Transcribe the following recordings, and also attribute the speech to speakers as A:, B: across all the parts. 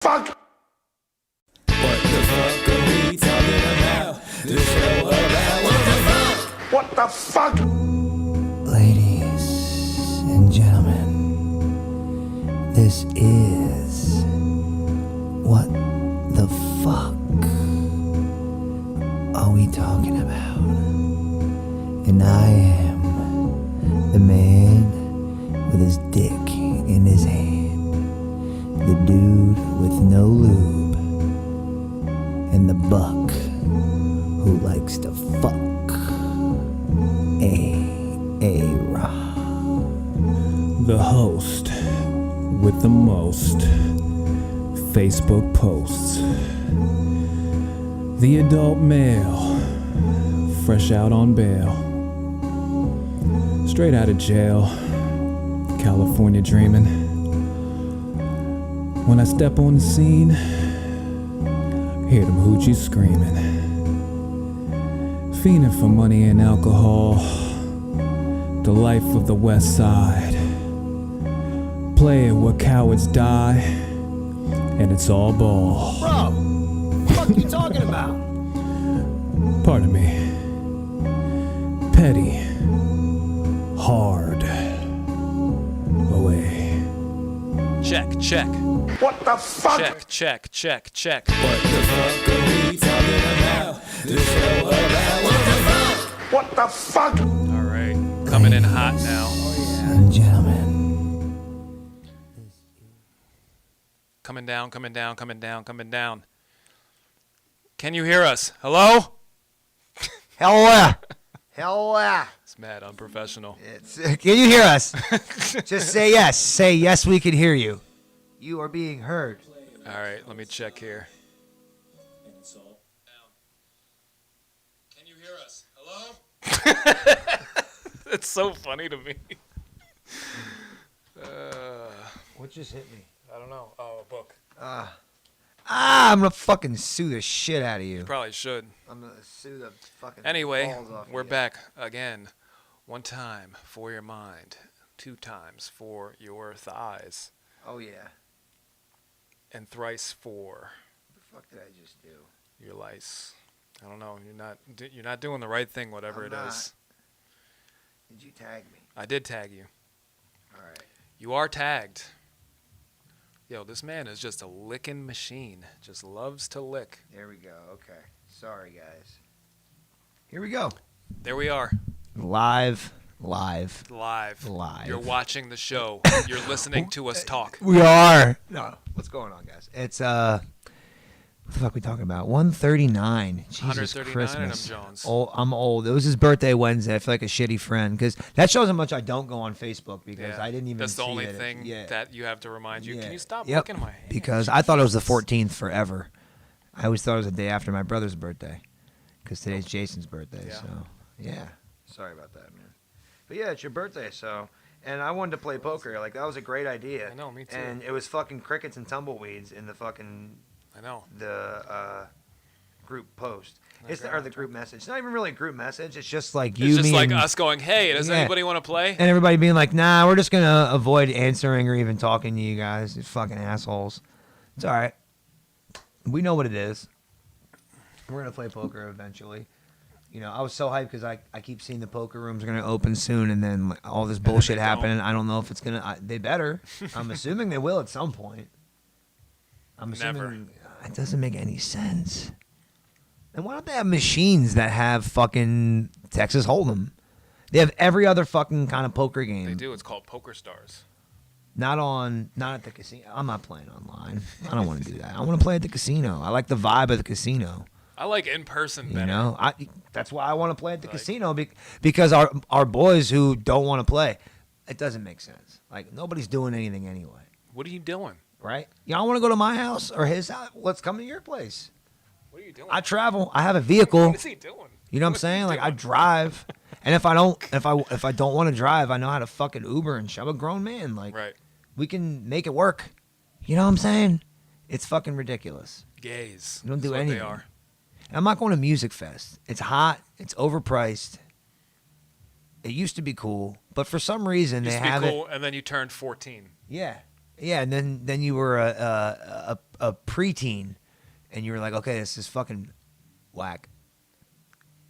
A: fuck?
B: What the fuck are we talking about? The show about what the fuck?
A: What the fuck?
C: Ladies and gentlemen, this is What the Fuck Are We Talking About? And I am the man with his dick in his hand, the dude with no lube, and the buck who likes to fuck.
B: The host with the most Facebook posts. The adult male, fresh out on bail. Straight out of jail, California dreaming. When I step on the scene, hear them hoochies screaming. Fiending for money and alcohol, the life of the West Side. Play it where cowards die, and it's all ball.
C: Bro, what are you talking about?
B: Pardon me. Petty, hard, away.
D: Check.
A: What the fuck?
D: Check.
B: What the fuck are we talking about? The show about what the fuck?
A: What the fuck?
D: All right, coming in hot now.
C: And gentlemen,
D: Coming down. Can you hear us? Hello?
C: hell yeah.
D: It's mad unprofessional.
C: Can you hear us? Just say yes. Say yes, we can hear you. You are being heard.
D: All right, let me check here. Can you hear us? Hello? It's so funny to me.
C: What just hit me?
D: I don't know. Oh, a book.
C: I'm gonna fucking sue the shit out of you.
D: Probably should.
C: I'm gonna sue the fucking
D: Anyway,
C: balls off
D: we're
C: you.
D: back again. One time for your mind. 2 times for your thighs.
C: Oh yeah.
D: And thrice for
C: What the fuck did I just do?
D: your lice. I don't know. You're not doing the right thing, whatever
C: I'm
D: it is.
C: not. Did you tag me?
D: I did tag you.
C: All right.
D: You are tagged. Yo, this man is just a licking machine. Just loves to lick.
C: There we go. Okay. Sorry, guys. Here we go.
D: There we are.
C: Live.
D: You're watching the show. You're listening to us talk.
C: We are. No. What's going on, guys? It's what the fuck are we talking about? 139. Jesus
D: 139
C: Christmas.
D: of them Jones.
C: Oh, I'm old. It was his birthday Wednesday. I feel like a shitty friend because that shows how much I don't go on Facebook because I didn't even.
D: That's the
C: see
D: only
C: it.
D: thing
C: Yeah.
D: that you have to remind you.
C: Yeah.
D: Can you stop
C: Yep.
D: looking at my hand?
C: Because I thought it was the 14th forever. I always thought it was the day after my brother's birthday because today's Jason's birthday.
D: Yeah.
C: So yeah. Sorry about that, man. But yeah, it's your birthday, so. And I wanted to play poker. Like, that was a great idea.
D: I know, me too.
C: And it was fucking crickets and tumbleweeds in the fucking,
D: I know.
C: the group post. It's
D: Okay.
C: or the group message. It's not even really a group message. It's just like
D: It's
C: you,
D: just
C: me,
D: like
C: and,
D: us going, hey, does
C: Yeah.
D: anybody want to play?
C: and everybody being like, nah, we're just going to avoid answering or even talking to you guys. You fucking assholes. It's all right. We know what it is. We're going to play poker eventually. You know, I was so hyped because I keep seeing the poker rooms are going to open soon, and then like, all this bullshit
D: they don't.
C: happening. I don't know if it's going to. They better. I'm assuming they will at some point. I'm assuming
D: Never.
C: it doesn't make any sense. And why don't they have machines that have fucking Texas Hold'em? They have every other fucking kind of poker game.
D: They do. It's called Poker Stars.
C: Not at the casino. I'm not playing online. I don't want to do that. I want to play at the casino. I like the vibe of the casino.
D: I like in person better.
C: You know, that's why I want to play at the
D: Like-
C: casino because our boys who don't want to play, it doesn't make sense. Like nobody's doing anything anyway,
D: What are you doing?
C: right? Y'all want to go to my house or his house? Let's come to your place.
D: What are you doing?
C: I travel. I have a vehicle.
D: What is he doing?
C: You know what I'm saying? Like I drive, and if I don't want to drive, I know how to fucking Uber and shit. I'm a grown man. Like
D: Right.
C: we can make it work. You know what I'm saying? It's fucking ridiculous.
D: Gays.
C: You don't do
D: That's what
C: anything.
D: They are.
C: And I'm not going to Music Fest. It's hot. It's overpriced. It used to be cool, but for some reason
D: Used
C: they
D: to be
C: have
D: cool, and then you turned 14.
C: it. Yeah, Yeah, and then you were a preteen, and you were like, okay, this is fucking whack.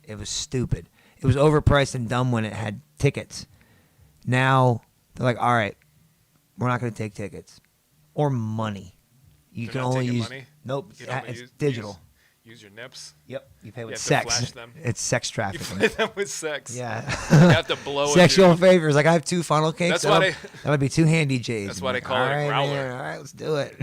C: It was stupid. It was overpriced and dumb when it had tickets. Now they're like, all right, we're not going to take tickets or money. You
D: They're
C: can
D: not
C: only
D: taking
C: use
D: money?
C: nope.
D: You don't
C: It's
D: use-
C: digital.
D: Use your nips.
C: Yep, you pay with
D: have to
C: sex.
D: flash them.
C: It's sex
D: You
C: trafficking.
D: play them with sex.
C: Yeah.
D: You have to blow it.
C: Sexual favors. Like I have 2 funnel cakes.
D: That's why
C: that would be 2 handy J's.
D: That's
C: I'm
D: why they
C: like,
D: call it a
C: all right,
D: growler."
C: man, all right, let's do it.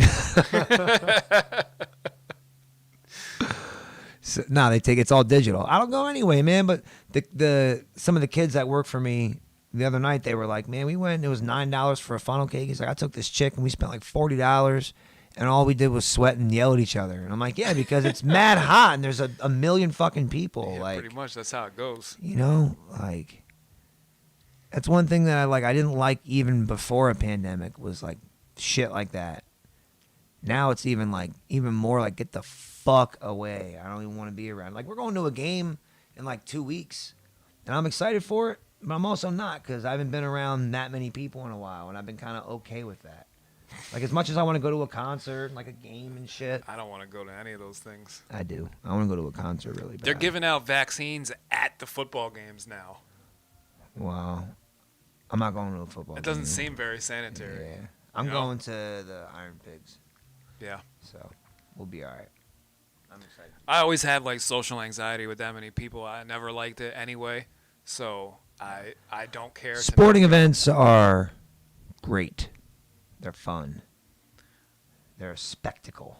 C: So, no, they take it's all digital. I don't go anyway, man. But the some of the kids that work for me the other night, they were like, man, we went. It was $9 for a funnel cake. He's like, I took this chick and we spent like $40. And all we did was sweat and yell at each other. And I'm like, yeah, because it's mad hot and there's a million fucking people.
D: Yeah,
C: like,
D: pretty much. That's how it goes.
C: you know, like, that's one thing that I didn't like even before a pandemic was like shit like that. Now it's even more like, get the fuck away. I don't even want to be around. Like, we're going to a game in like 2 weeks and I'm excited for it, but I'm also not because I haven't been around that many people in a while and I've been kind of okay with that. Like, as much as I want to go to a concert, like a game and shit.
D: I don't want to go to any of those things.
C: I do. I want to go to a concert really bad.
D: They're giving out vaccines at the football games now.
C: Wow. I'm not going to a football
D: It
C: game.
D: doesn't seem very sanitary.
C: Yeah. I'm
D: You know?
C: going to the Iron Pigs,
D: Yeah.
C: so we'll be all right. I'm excited.
D: I always had like social anxiety with that many people. I never liked it anyway. So I don't care. to
C: Sporting
D: not go.
C: events are great. They're fun. They're a spectacle.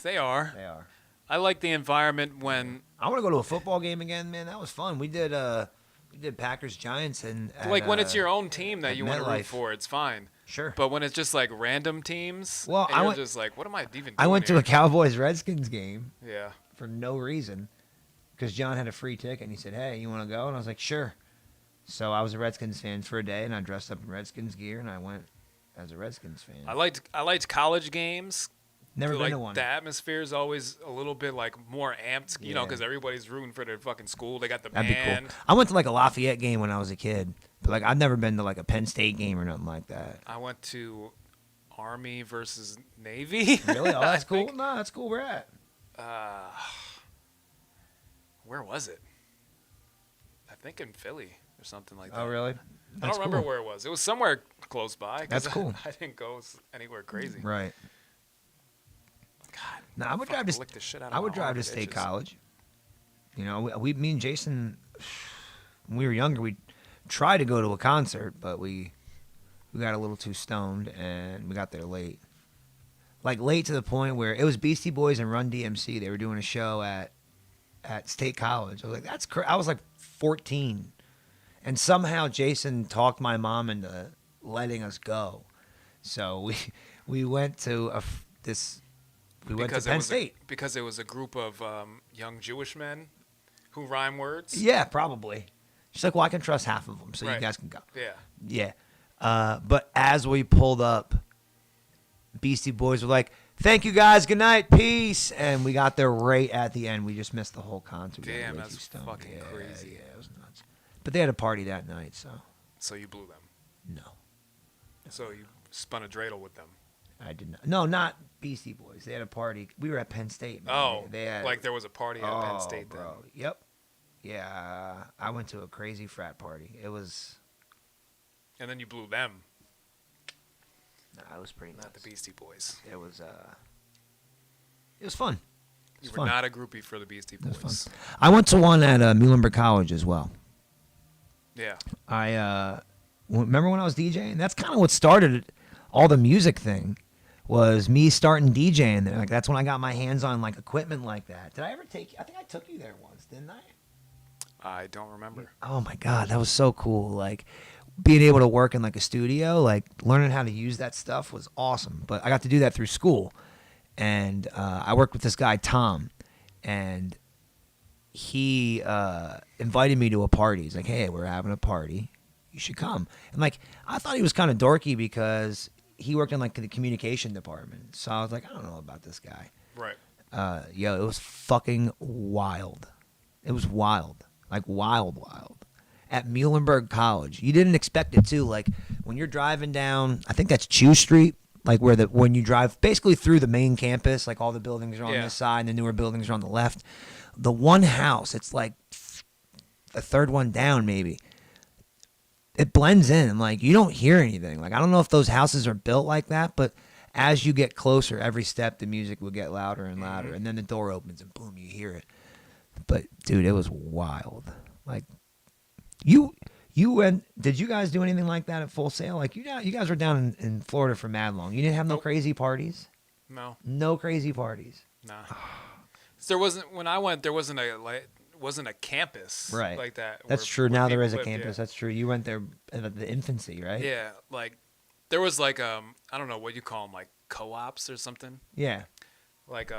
D: They are.
C: They are.
D: I like the environment when
C: I want to go to a football game again, man. That was fun. We did Packers Giants and
D: like when it's your own team that
C: at
D: you want to root
C: MetLife.
D: for, it's fine.
C: Sure.
D: But when it's just like random teams,
C: Well,
D: and
C: I
D: you're
C: went-
D: just like, what am I even doing
C: I went to
D: here?
C: a Cowboys Redskins game
D: Yeah.
C: for no reason because John had a free ticket and he said, "Hey, you want to go?" And I was like, "Sure." So I was a Redskins fan for a day and I dressed up in Redskins gear and I went as a Redskins fan.
D: I liked college games.
C: Never been
D: Like
C: to one.
D: the atmosphere is always a little bit like more amped, you know,
C: Yeah.
D: because everybody's rooting for their fucking school. They got the
C: That'd be
D: band.
C: cool. I went to like a Lafayette game when I was a kid, but like I've never been to like a Penn State game or nothing like that.
D: I went to Army versus Navy.
C: Really? Oh, that's
D: I
C: cool.
D: think.
C: No, that's cool. Where at?
D: Where was it? I think in Philly or something like that.
C: Oh, really?
D: I don't remember where it was. It was somewhere close by. 'cause
C: That's cool.
D: I didn't go anywhere crazy.
C: Right.
D: God,
C: No, I would
D: fucking
C: drive to.
D: lick the shit out of
C: I would
D: my
C: drive to
D: armpit
C: State
D: itches.
C: College. You know, me and Jason, when we were younger, we tried to go to a concert, but we got a little too stoned and we got there late. Like late to the point where it was Beastie Boys and Run DMC. They were doing a show at State College. I was like, that's I was like 14, and somehow Jason talked my mom into letting us go. So we went to this. We went to Penn State.
D: Because it was a group of young Jewish men who rhyme words.
C: Yeah, probably. She's like, well, I can trust half of them, so you
D: Right.
C: guys can go.
D: Yeah.
C: Yeah. But as we pulled up, Beastie Boys were like, thank you guys, good night, peace. And we got there right at the end. We just missed the whole concert. We got
D: Damn,
C: way
D: that's
C: too stoned.
D: fucking
C: Yeah,
D: crazy.
C: Yeah, it was nuts. But they had a party that night, so
D: So you blew them.
C: no.
D: So you spun a dreidel with them.
C: I did not. No, not Beastie Boys. They had a party. We were at Penn State, man.
D: Oh,
C: They had,
D: like there was a party at Penn State then.
C: bro. Yep. Yeah, I went to a crazy frat party. It was,
D: And then you blew them,
C: it was pretty nuts.
D: not the Beastie Boys.
C: It was fun. It
D: You
C: was
D: were
C: fun.
D: not a groupie for the Beastie
C: It was
D: Boys.
C: fun. I went to one at Muhlenberg College as well.
D: Yeah.
C: I remember when I was DJing. That's kind of what started all the music thing. Was me starting DJing there. Like that's when I got my hands on like equipment like that. Did I ever take? I think I took you there once, didn't I?
D: I don't remember.
C: Oh my god, that was so cool. Like being able to work in like a studio, like learning how to use that stuff was awesome. But I got to do that through school, and I worked with this guy Tom, and he invited me to a party. He's like, "Hey, we're having a party. You should come." And like I thought he was kind of dorky because he worked in like the communication department. So I was like, I don't know about this guy.
D: Right.
C: It was fucking wild. It was wild. Like wild. At Muhlenberg College. You didn't expect it too. Like when you're driving down, I think that's Chew Street, like when you drive basically through the main campus, like all the buildings are on
D: Yeah.
C: this side and the newer buildings are on the left. The one house, it's like the third one down maybe. It blends in. Like you don't hear anything. Like I don't know if those houses are built like that, but as you get closer, every step the music will get louder and louder, and then the door opens and boom, you hear it. But dude, it was wild. Like you went. Did you guys do anything like that at Full Sail? Like you guys were down in Florida for mad long. You didn't have no
D: Nope.
C: crazy parties.
D: No,
C: Crazy parties.
D: nah. There wasn't when I went. There wasn't a campus
C: Right.
D: like that.
C: That's
D: where-
C: true.
D: where
C: Now there
D: people
C: is a
D: lived,
C: campus.
D: yeah.
C: That's true. You went there at the infancy, right?
D: Yeah, like there was like I don't know what you call them, like co-ops or something.
C: Yeah.
D: Like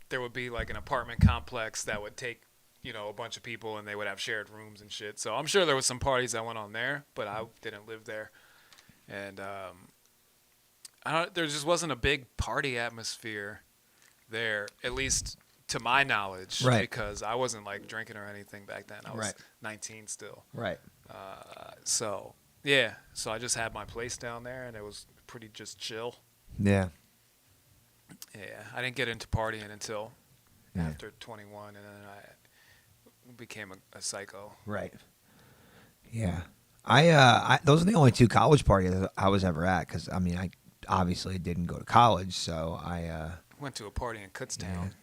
D: there would be like an apartment complex that would take a bunch of people and they would have shared rooms and shit. So I'm sure there was some parties that went on there, but I didn't live there, and there just wasn't a big party atmosphere there, at least to my knowledge,
C: Right.
D: because I wasn't like drinking or anything back then. I was
C: Right.
D: 19 still.
C: Right.
D: So yeah, so I just had my place down there, and it was pretty just chill.
C: Yeah.
D: Yeah, I didn't get into partying until
C: Yeah.
D: after 21, and then I became a psycho.
C: Right. Yeah. I those are the only two college parties I was ever at because I mean I obviously didn't go to college, so I
D: Went to a party in Kutztown.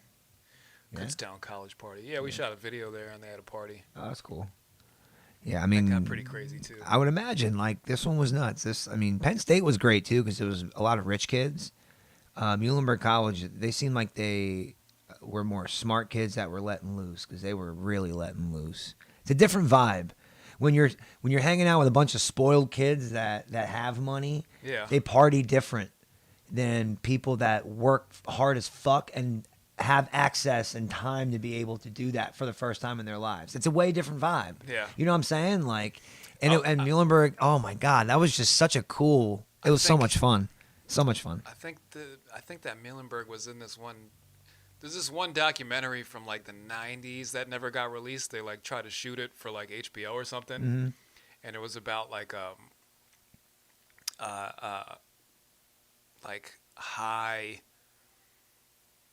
C: Yeah.
D: Kutztown College Party. Yeah, we shot a video there, and they had a party.
C: oh, that's cool. Yeah, I
D: That
C: mean
D: got pretty crazy too.
C: I would imagine like this one was nuts. Penn State was great too because it was a lot of rich kids. Muhlenberg College, they seemed like they were more smart kids that were letting loose because they were really letting loose. It's a different vibe when you're hanging out with a bunch of spoiled kids that have money.
D: Yeah.
C: They party different than people that work hard as fuck and have access and time to be able to do that for the first time in their lives. It's a way different vibe.
D: Yeah.
C: You know what I'm saying? Like, and
D: Oh,
C: and Muhlenberg, oh my God, that was just such a cool. It was so
D: think-
C: much fun. So much fun.
D: I think that Muhlenberg was in this one. There's this one documentary from like the 90s that never got released. They like tried to shoot it for like HBO or something,
C: Mm-hmm.
D: and it was about like high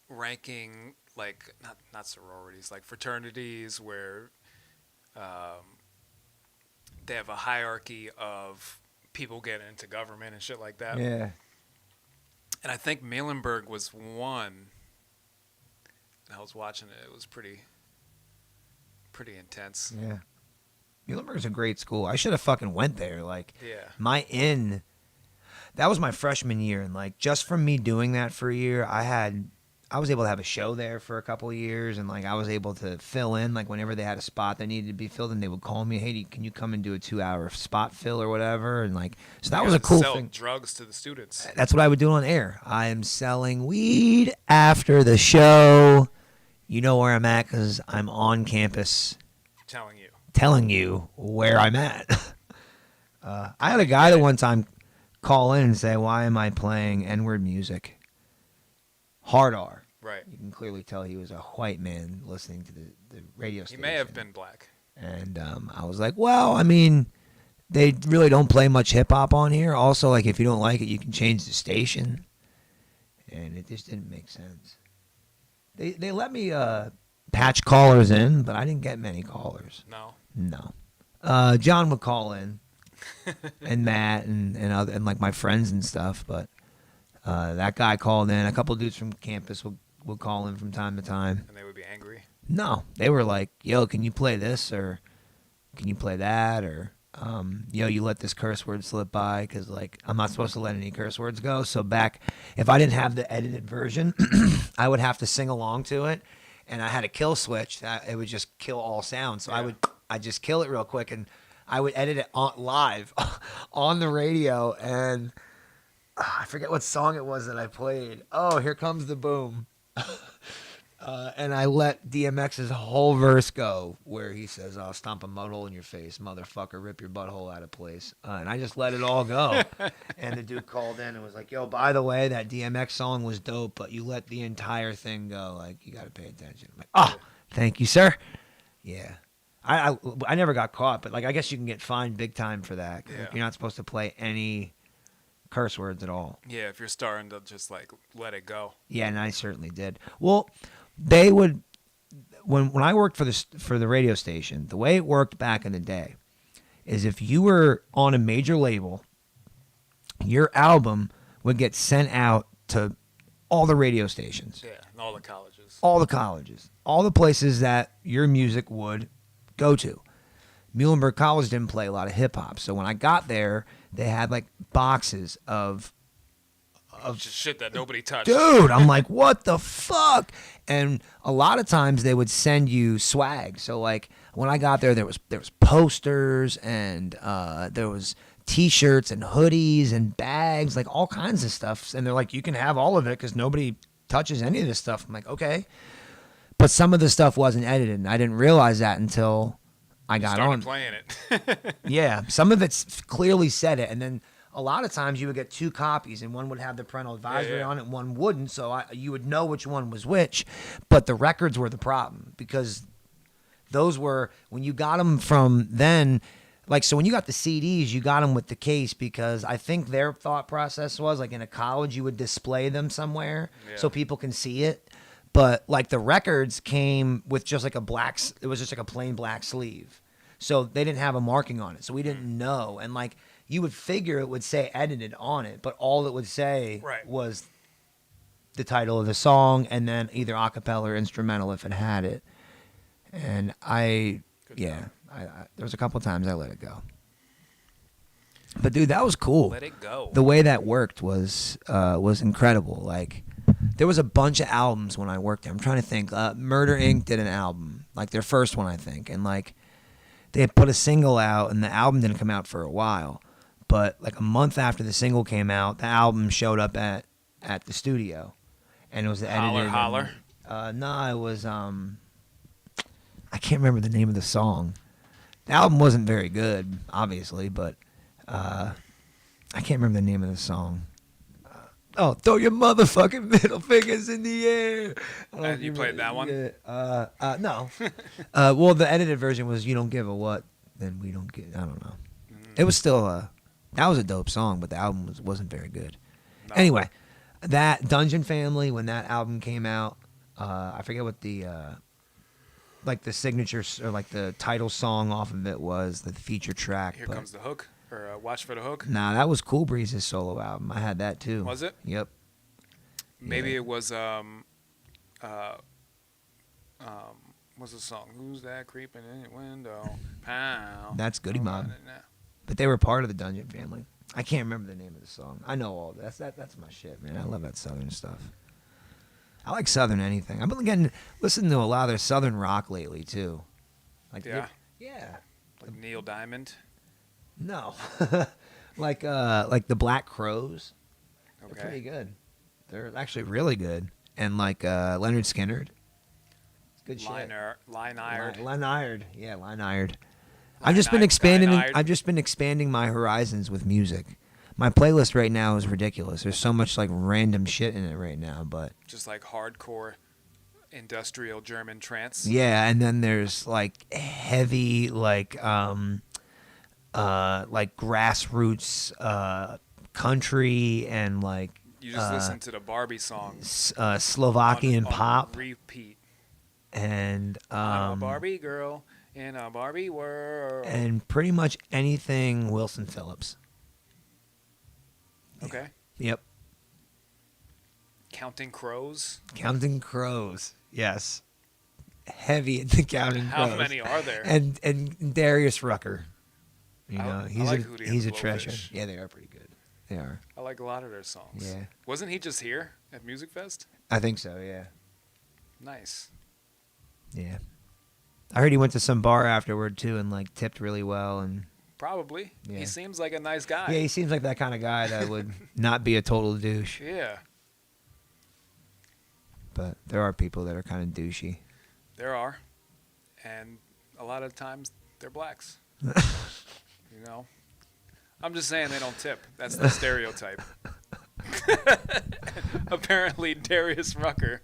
D: ranking, like not sororities, like fraternities where they have a hierarchy of people getting into government and shit like that.
C: Yeah.
D: And I think Muhlenberg was one. And I was watching it. It was pretty intense.
C: Yeah. Muhlenberg's a great school. I should have fucking went there. Like,
D: Yeah.
C: that was my freshman year. And, like, just from me doing that for a year, I was able to have a show there for a couple of years. And, like, I was able to fill in. Like, whenever they had a spot that needed to be filled in, they would call me, hey, can you come and do a 2-hour spot fill or whatever? And, like, so that
D: You
C: was a
D: gotta
C: cool
D: sell
C: thing.
D: drugs to the students.
C: That's what I would do on air. I am selling weed after the show. You know where I'm at because I'm on campus
D: Telling you.
C: telling you where I'm at. I had a guy that one time call in and say, why am I playing N-word music? Hard R.
D: Right.
C: You can clearly tell he was a white man listening to the radio
D: He
C: station.
D: may have been black.
C: And I was like, well, I mean, they really don't play much hip-hop on here. Also, like, if you don't like it, you can change the station. And it just didn't make sense. They let me patch callers in, but I didn't get many callers.
D: No.
C: No. John would call in, and Matt and like my friends and stuff. But that guy called in. A couple dudes from campus would call in from time to time.
D: And they would be angry.
C: No, they were like, "Yo, can you play this or can you play that or yo, you let this curse word slip by because like I'm not supposed to let any curse words go." So back, if I didn't have the edited version, I would have to sing along to it, and I had a kill switch that it would just kill all sound. So
D: Yeah.
C: I just kill it real quick, and I would edit it live on the radio, and I forget what song it was that I played. Oh, Here Comes the Boom. And I let DMX's whole verse go where he says, "I'll stomp a mud hole in your face, motherfucker, rip your butthole out of place." And I just let it all go. And the dude called in and was like, "Yo, by the way, that DMX song was dope, but you let the entire thing go. Like, you got to pay attention." I'm like, "Oh, thank you, sir." Yeah. I never got caught, but like I guess you can get fined big time for that. 'Cause, like,
D: Yeah.
C: you're not supposed to play any curse words at all.
D: Yeah, if you're starting to just like let it go.
C: Yeah, and I certainly did. Well, they would when I worked for the radio station, the way it worked back in the day is if you were on a major label, your album would get sent out to all the radio stations.
D: Yeah, and all the colleges.
C: All the colleges, all the places that your music would go to. Muhlenberg College didn't play a lot of hip hop, so when I got there, they had like boxes of
D: Just shit that nobody touched.
C: dude. I'm like, what the fuck? And a lot of times they would send you swag. So like when I got there was posters and there was T-shirts and hoodies and bags, like all kinds of stuff. And they're like, you can have all of it because nobody touches any of this stuff. I'm like, okay. But some of the stuff wasn't edited, and I didn't realize that until I got
D: Started
C: on.
D: playing it.
C: Yeah, some of it's clearly said it, and then a lot of times you would get two copies, and one would have the parental advisory on it, and one wouldn't, so you would know which one was which. But the records were the problem, because those were, when you got them from then, like, so when you got the CDs, you got them with the case, because I think their thought process was, like, in a college, you would display them somewhere so people can see it. But, like, the records came with just, like, it was just, like, a plain black sleeve. So they didn't have a marking on it. So we didn't know. And, like, you would figure it would say edited on it, but all it would say was the title of the song and then either a cappella or instrumental if it had it. And I there was a couple times I let it go. But, dude, that was cool.
D: Let it go.
C: The way that worked was incredible. Like, there was a bunch of albums when I worked there. I'm trying to think. Murder Inc. did an album, like their first one, I think. And, like, they had put a single out, and the album didn't come out for a while. But, like, a month after the single came out, the album showed up at the studio. And it was edited.
D: Holler.
C: No, it was, I can't remember the name of the song. The album wasn't very good, obviously, but I can't remember the name of the song. Throw your motherfucking middle fingers in the air.
D: And you played that one?
C: No. Well, the edited version was You Don't Give a What, then We Don't Get, I don't know. It was still, that was a dope song, but the album wasn't very good. No. Anyway, that Dungeon Family, when that album came out, I forget what the, like the signature, or like the title song off of it was, the feature track.
D: Here Comes the Hook. Or Watch for the Hook?
C: Nah, that was Cool Breeze's solo album. I had that too.
D: Was it?
C: Yep.
D: Maybe it was what's the song? Who's that creeping in your window? Pow.
C: That's Goody Mob. But they were part of the Dungeon Family. I can't remember the name of the song. I know all that. That's my shit, man. I love that Southern stuff. I like Southern anything. I've been listening to a lot of their Southern rock lately too. Like
D: yeah.
C: Like
D: Neil Diamond.
C: No, like the Black Crows. They're pretty good. They're actually really good. And like Leonard Skinner. It's good shit. Lynyrd. Yeah, Lynyrd. I've just been expanding my horizons with music. My playlist right now is ridiculous. There's so much like random shit in it right now, but
D: just like hardcore industrial German trance.
C: Yeah, and then there's like heavy like grassroots country and like
D: you just listen to the Barbie songs,
C: Slovakian pop
D: repeat,
C: and
D: I'm a Barbie girl in a Barbie world,
C: and pretty much anything Wilson Phillips.
D: Okay.
C: Yep.
D: Counting Crows. Yes.
C: Heavy into Counting Crows.
D: How many are there?
C: And Darius Rucker. You know, he's a
D: Blowfish.
C: treasure. Yeah, they are pretty good. They are.
D: I like a lot of their songs.
C: Yeah.
D: Wasn't he just here at Music Fest?
C: I think so, yeah.
D: Nice.
C: Yeah. I heard he went to some bar afterward too and like tipped really well and
D: probably.
C: Yeah.
D: He seems like a nice guy.
C: Yeah, he seems like that kind of guy that would not be a total douche.
D: Yeah.
C: But there are people that are kind of douchey.
D: There are. And a lot of times they're blacks. You know? I'm just saying they don't tip. That's the stereotype. Apparently Darius Rucker,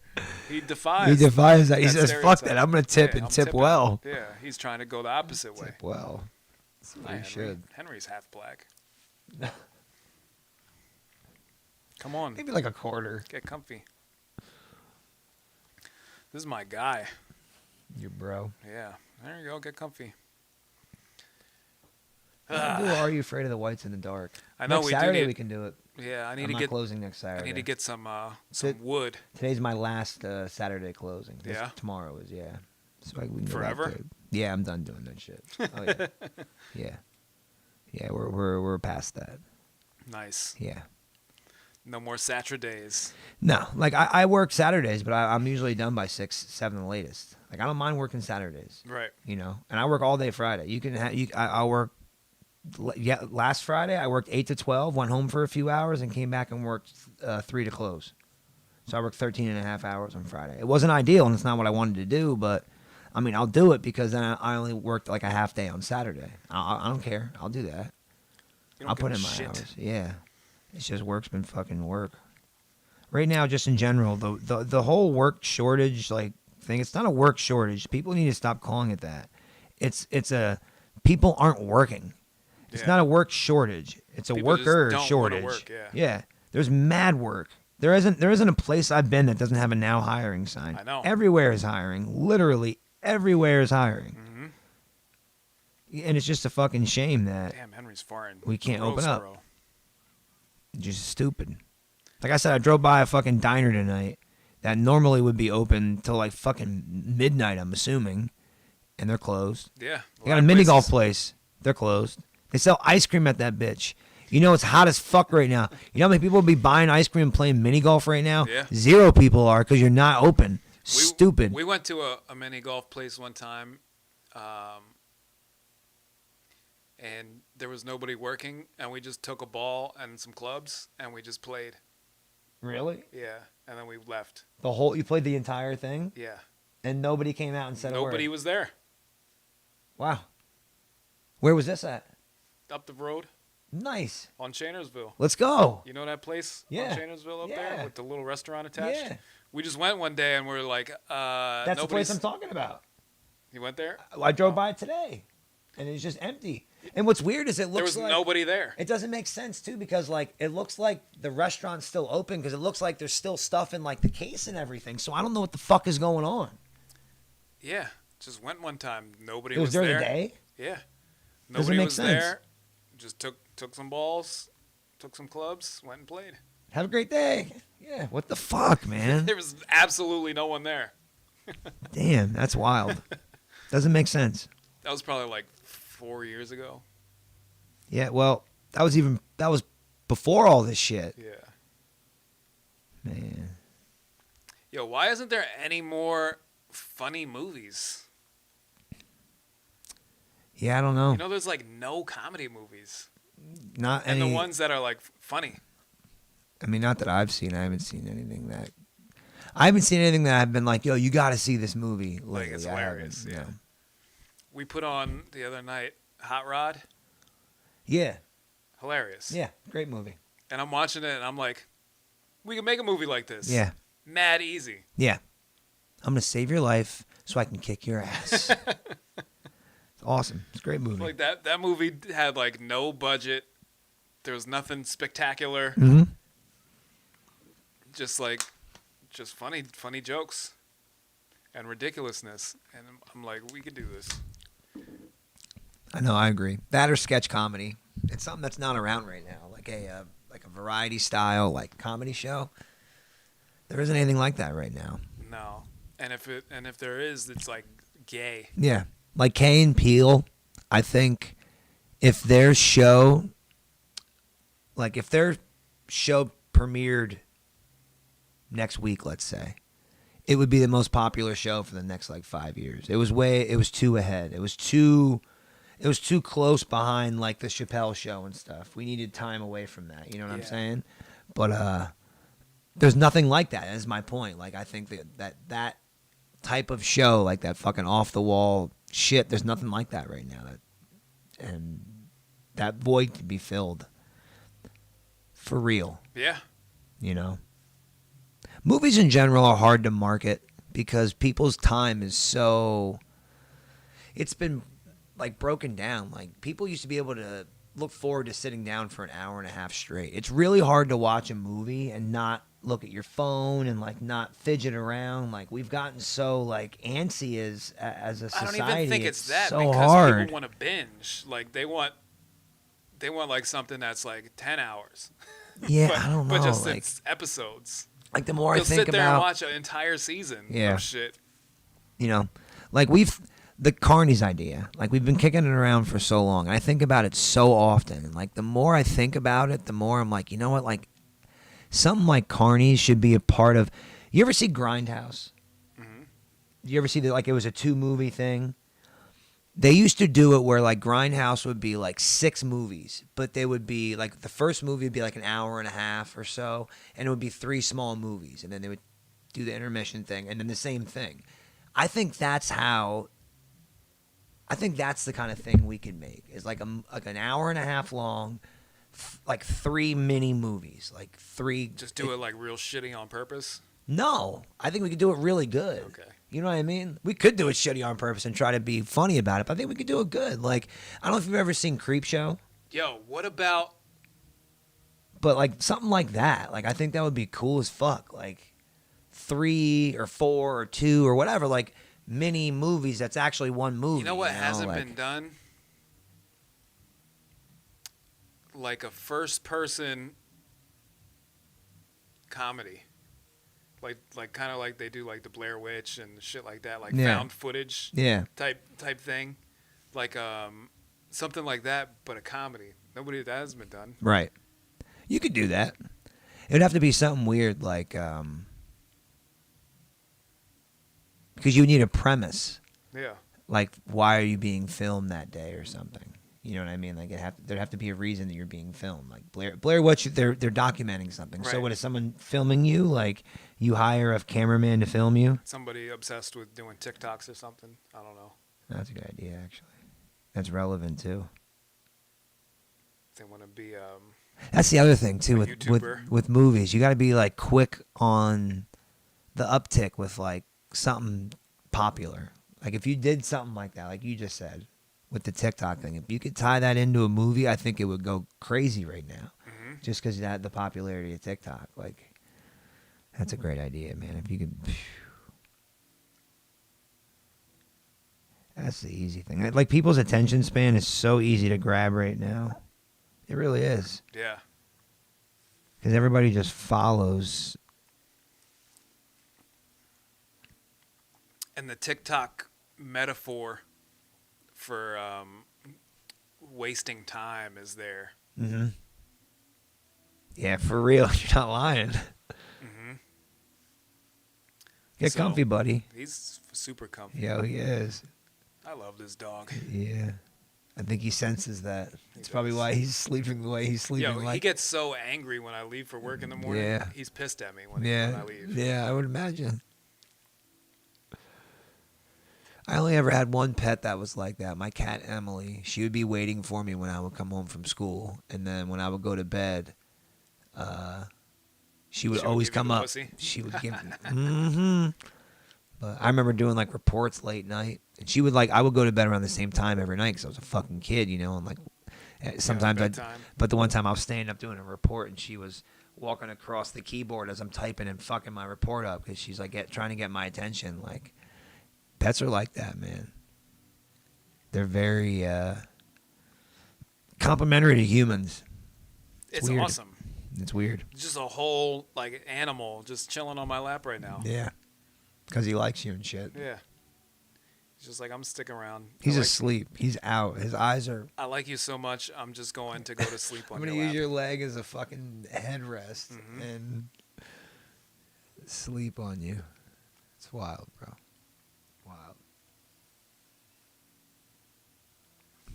D: he defies
C: that. He says, fuck that. I'm going to tip and tip
D: tipping.
C: well.
D: Yeah, he's trying to go the opposite way.
C: Tip well. That's what he should.
D: Henry's half black. Come on.
E: Maybe like a quarter.
D: Get comfy. This is my guy.
E: Your bro.
D: Yeah. There you go. Get comfy.
E: Are you afraid of the whites in the dark?
D: I know
E: next
D: we do
E: Saturday
D: need-
E: we can do it.
D: Yeah, I need
E: I'm
D: to
E: not
D: get
E: closing next Saturday.
D: I need to get some
E: Sit-
D: wood.
E: Today's my last Saturday closing.
D: Yeah?
E: Tomorrow is, yeah. So we can go back
D: Forever?
E: to- yeah, I'm done doing that shit. Oh yeah. Yeah. Yeah, we're past that.
D: Nice.
E: Yeah.
D: No more Saturdays.
E: No, like I work Saturdays, but I'm usually done by 6, 7 the latest. Like I don't mind working Saturdays,
D: Right.
E: you know. And I work all day Friday. You can I work. Yeah, last Friday I worked 8 to 12, went home for a few hours, and came back and worked 3 to close. So I worked 13 and a half hours on Friday. It wasn't ideal, and it's not what I wanted to do, but I mean I'll do it because then I only worked like a half day on Saturday. I don't care. I'll do that.
D: You don't
E: I'll
D: give
E: put
D: a
E: in my
D: shit.
E: hours. Yeah. It's just work's been fucking work. Right now, just in general, the whole work shortage like thing, it's not a work shortage. People need to stop calling it that. It's a people aren't working. It's
D: Yeah.
E: not a work shortage. It's a
D: People just
E: worker
D: don't wanna
E: shortage.
D: work, yeah.
E: Yeah. There's mad work. There isn't a place I've been that doesn't have a now hiring sign.
D: I know.
E: Everywhere is hiring. Literally everywhere is hiring.
D: Mm-hmm.
E: And it's just a fucking shame that
D: Damn, Henry's foreign.
E: We can't
D: Gross,
E: open up.
D: bro.
E: it's just stupid. Like I said, I drove by a fucking diner tonight that normally would be open till like fucking midnight, I'm assuming, and they're closed.
D: Yeah.
E: They got a mini golf place. They're closed. They sell ice cream at that bitch. You know it's hot as fuck right now. You know how many people will be buying ice cream and playing mini golf right now?
D: Yeah.
E: 0 people are because you're not open. Stupid.
D: We went to a mini golf place one time, and there was nobody working, and we just took a ball and some clubs, and we just played.
E: Really?
D: Yeah, and then we left.
E: You played the entire thing,
D: Yeah.
E: and nobody came out and said a word.
D: Nobody was there.
E: Wow. Where was this at?
D: Up the road
E: Nice.
D: on Chainersville.
E: Let's go.
D: You know that place
E: Yeah.
D: on Chainersville up
E: Yeah.
D: there with the little restaurant attached?
E: Yeah.
D: We just went one day and we're like,
E: That's the place I'm talking about.
D: You went there?
E: I drove by it today, and it's just empty. And what's weird is it looks
D: There was
E: like
D: nobody there.
E: it doesn't make sense too, because like it looks like the restaurant's still open because it looks like there's still stuff in like the case and everything. So I don't know what the fuck is going on.
D: Yeah. Just went one time. Nobody
E: It was during
D: there.
E: the day.
D: Yeah.
E: Doesn't
D: Nobody
E: make
D: was
E: sense.
D: there. Just took some balls, took some clubs, went and played.
E: Have a great day. Yeah. What the fuck, man?
D: There was absolutely no one there.
E: Damn, that's wild. Doesn't make sense.
D: That was probably like 4 years ago.
E: Yeah. Well, that was before all this shit,
D: Yeah.
E: man.
D: Yo, why isn't there any more funny movies?
E: Yeah, I don't know.
D: You know, there's like no comedy movies.
E: Not
D: And
E: any.
D: the ones that are like funny.
E: I mean, not that I've seen. I haven't seen anything that. I haven't seen anything that I've been like, yo, you got to see this movie.
D: Like,
E: lately.
D: it's
E: I
D: hilarious,
E: haven't,
D: yeah.
E: no.
D: We put on the other night Hot Rod.
E: Yeah.
D: Hilarious.
E: Yeah. Great movie.
D: And I'm watching it and I'm like, we can make a movie like this.
E: Yeah.
D: Mad easy.
E: Yeah. I'm gonna save your life so I can kick your ass. It's awesome. It's a great movie.
D: Like that movie had like no budget. There was nothing spectacular.
E: Mm-hmm.
D: Just funny jokes and ridiculousness. And I'm like, we could do this.
E: I know. I agree. That or sketch comedy. It's something that's not around right now. Like a variety style like comedy show. There isn't anything like that right now.
D: No. And if there is, it's like gay.
E: Yeah. Like Kay and Peele, I think if their show premiered next week, let's say, it would be the most popular show for the next like 5 years. It was too ahead. It was too close behind like the Chappelle show and stuff. We needed time away from that. You know what I'm
D: Yeah.
E: saying? But there's nothing like that. Is my point. Like I think that type of show, like that fucking off the wall shit, there's nothing like that right now. And that void can be filled for real.
D: Yeah.
E: You know, movies in general are hard to market because people's time is so. It's been like broken down. Like people used to be able to look forward to sitting down for an hour and a half straight. It's really hard to watch a movie and not look at your phone and like not fidget around. Like we've gotten so like antsy as a society.
D: I don't even think it's that
E: so
D: because
E: hard.
D: people want to binge. Like they want like something that's like 10 hours.
E: Yeah,
D: but,
E: I don't know.
D: But just
E: like,
D: it's episodes.
E: like the more
D: You'll
E: I think
D: sit there and
E: about,
D: watch an entire season
E: Yeah.
D: of shit.
E: you know, like the Carney's idea, like we've been kicking it around for so long. And I think about it so often. And like the more I think about it, the more I'm like, you know what? Like something like Carney's should be a part of. You ever see Grindhouse?
D: Mm-hmm.
E: You ever see that? Like it was a 2-movie thing. They used to do it where like Grindhouse would be like 6 movies, but they would be like the first movie would be like an hour and a half or so, and it would be 3 small movies, and then they would do the intermission thing, and then the same thing. I think that's the kind of thing we could make. Is like an hour and a half long, like 3 mini movies, like 3.
D: Just do it like real shitty on purpose.
E: No, I think we could do it really good.
D: Okay.
E: You know what I mean? We could do it shitty on purpose and try to be funny about it, but I think we could do it good. Like, I don't know if you've ever seen Creepshow,
D: Yo, what about
E: but like something like that. Like, I think that would be cool as fuck. Like 3 or 4 or 2 or whatever, like mini movies that's actually one movie.
D: you know what hasn't
E: like,
D: been done? Like a first person comedy. Like kind of like they do like the Blair Witch and shit like that, like
E: Yeah.
D: found footage
E: Yeah.
D: type thing. Like something like that, but a comedy. That hasn't been done.
E: Right. You could do that. It would have to be something weird, like because you would need a premise.
D: Yeah.
E: Like, why are you being filmed that day or something? You know what I mean? Like, there'd have to be a reason that you're being filmed. Like Blair Witch, they're documenting something. So
D: Right.
E: what is someone filming you? Like, you hire a cameraman to film you?
D: Somebody obsessed with doing TikToks or something. I don't know.
E: That's a good idea, actually. That's relevant too.
D: They want to be
E: That's the other thing too
D: A
E: with
D: YouTuber.
E: with movies. You got to be like quick on the uptick with like something popular. Like if you did something like that, like you just said with the TikTok thing, if you could tie that into a movie, I think it would go crazy right now.
D: Mm-hmm.
E: Just because you had the popularity of TikTok. Like that's a great idea, man. If you could. That's the easy thing. Like people's attention span is so easy to grab right now. It really is.
D: yeah.
E: Because everybody just follows.
D: And the TikTok metaphor for wasting time is there.
E: Mm-hmm. Yeah, for real. You're not lying.
D: Mm-hmm.
E: Get
D: So-
E: comfy, buddy.
D: He's super comfy.
E: Yeah, he is.
D: I love this dog.
E: Yeah. I think he senses that. It's
D: He
E: probably
D: does.
E: why he's sleeping the way he's sleeping.
D: Yo, he
E: like,
D: gets so angry when I leave for work in the morning.
E: Yeah.
D: He's pissed at me when
E: yeah,
D: I leave.
E: yeah, I would imagine. I only ever had one pet that was like that. My cat Emily. She would be waiting for me when I would come home from school, and then when I would go to bed, she would
D: She would
E: always
D: give you
E: come
D: the
E: up.
D: pussy?
E: She would give. Mm-hmm. But I remember doing like reports late night, and she would like I would go to bed around the same time every night because I was a fucking kid, you know, and like sometimes I.
D: bedtime.
E: But the one time I was staying up doing a report, and she was walking across the keyboard as I'm typing and fucking my report up because she's like trying to get my attention. Like pets are like that, man. They're very complimentary to humans.
D: It's
E: weird.
D: awesome.
E: It's weird.
D: Just a whole like animal just chilling on my lap right now.
E: Yeah, because he likes you and shit.
D: Yeah. He's just like, I'm sticking around.
E: He's
D: I like,
E: asleep. He's out. His eyes are.
D: I like you so much. I'm just going to go to sleep
E: I'm
D: on
E: gonna
D: your
E: use
D: lap.
E: your leg as a fucking headrest
D: Mhm.
E: and sleep on you. It's wild, bro. Wild.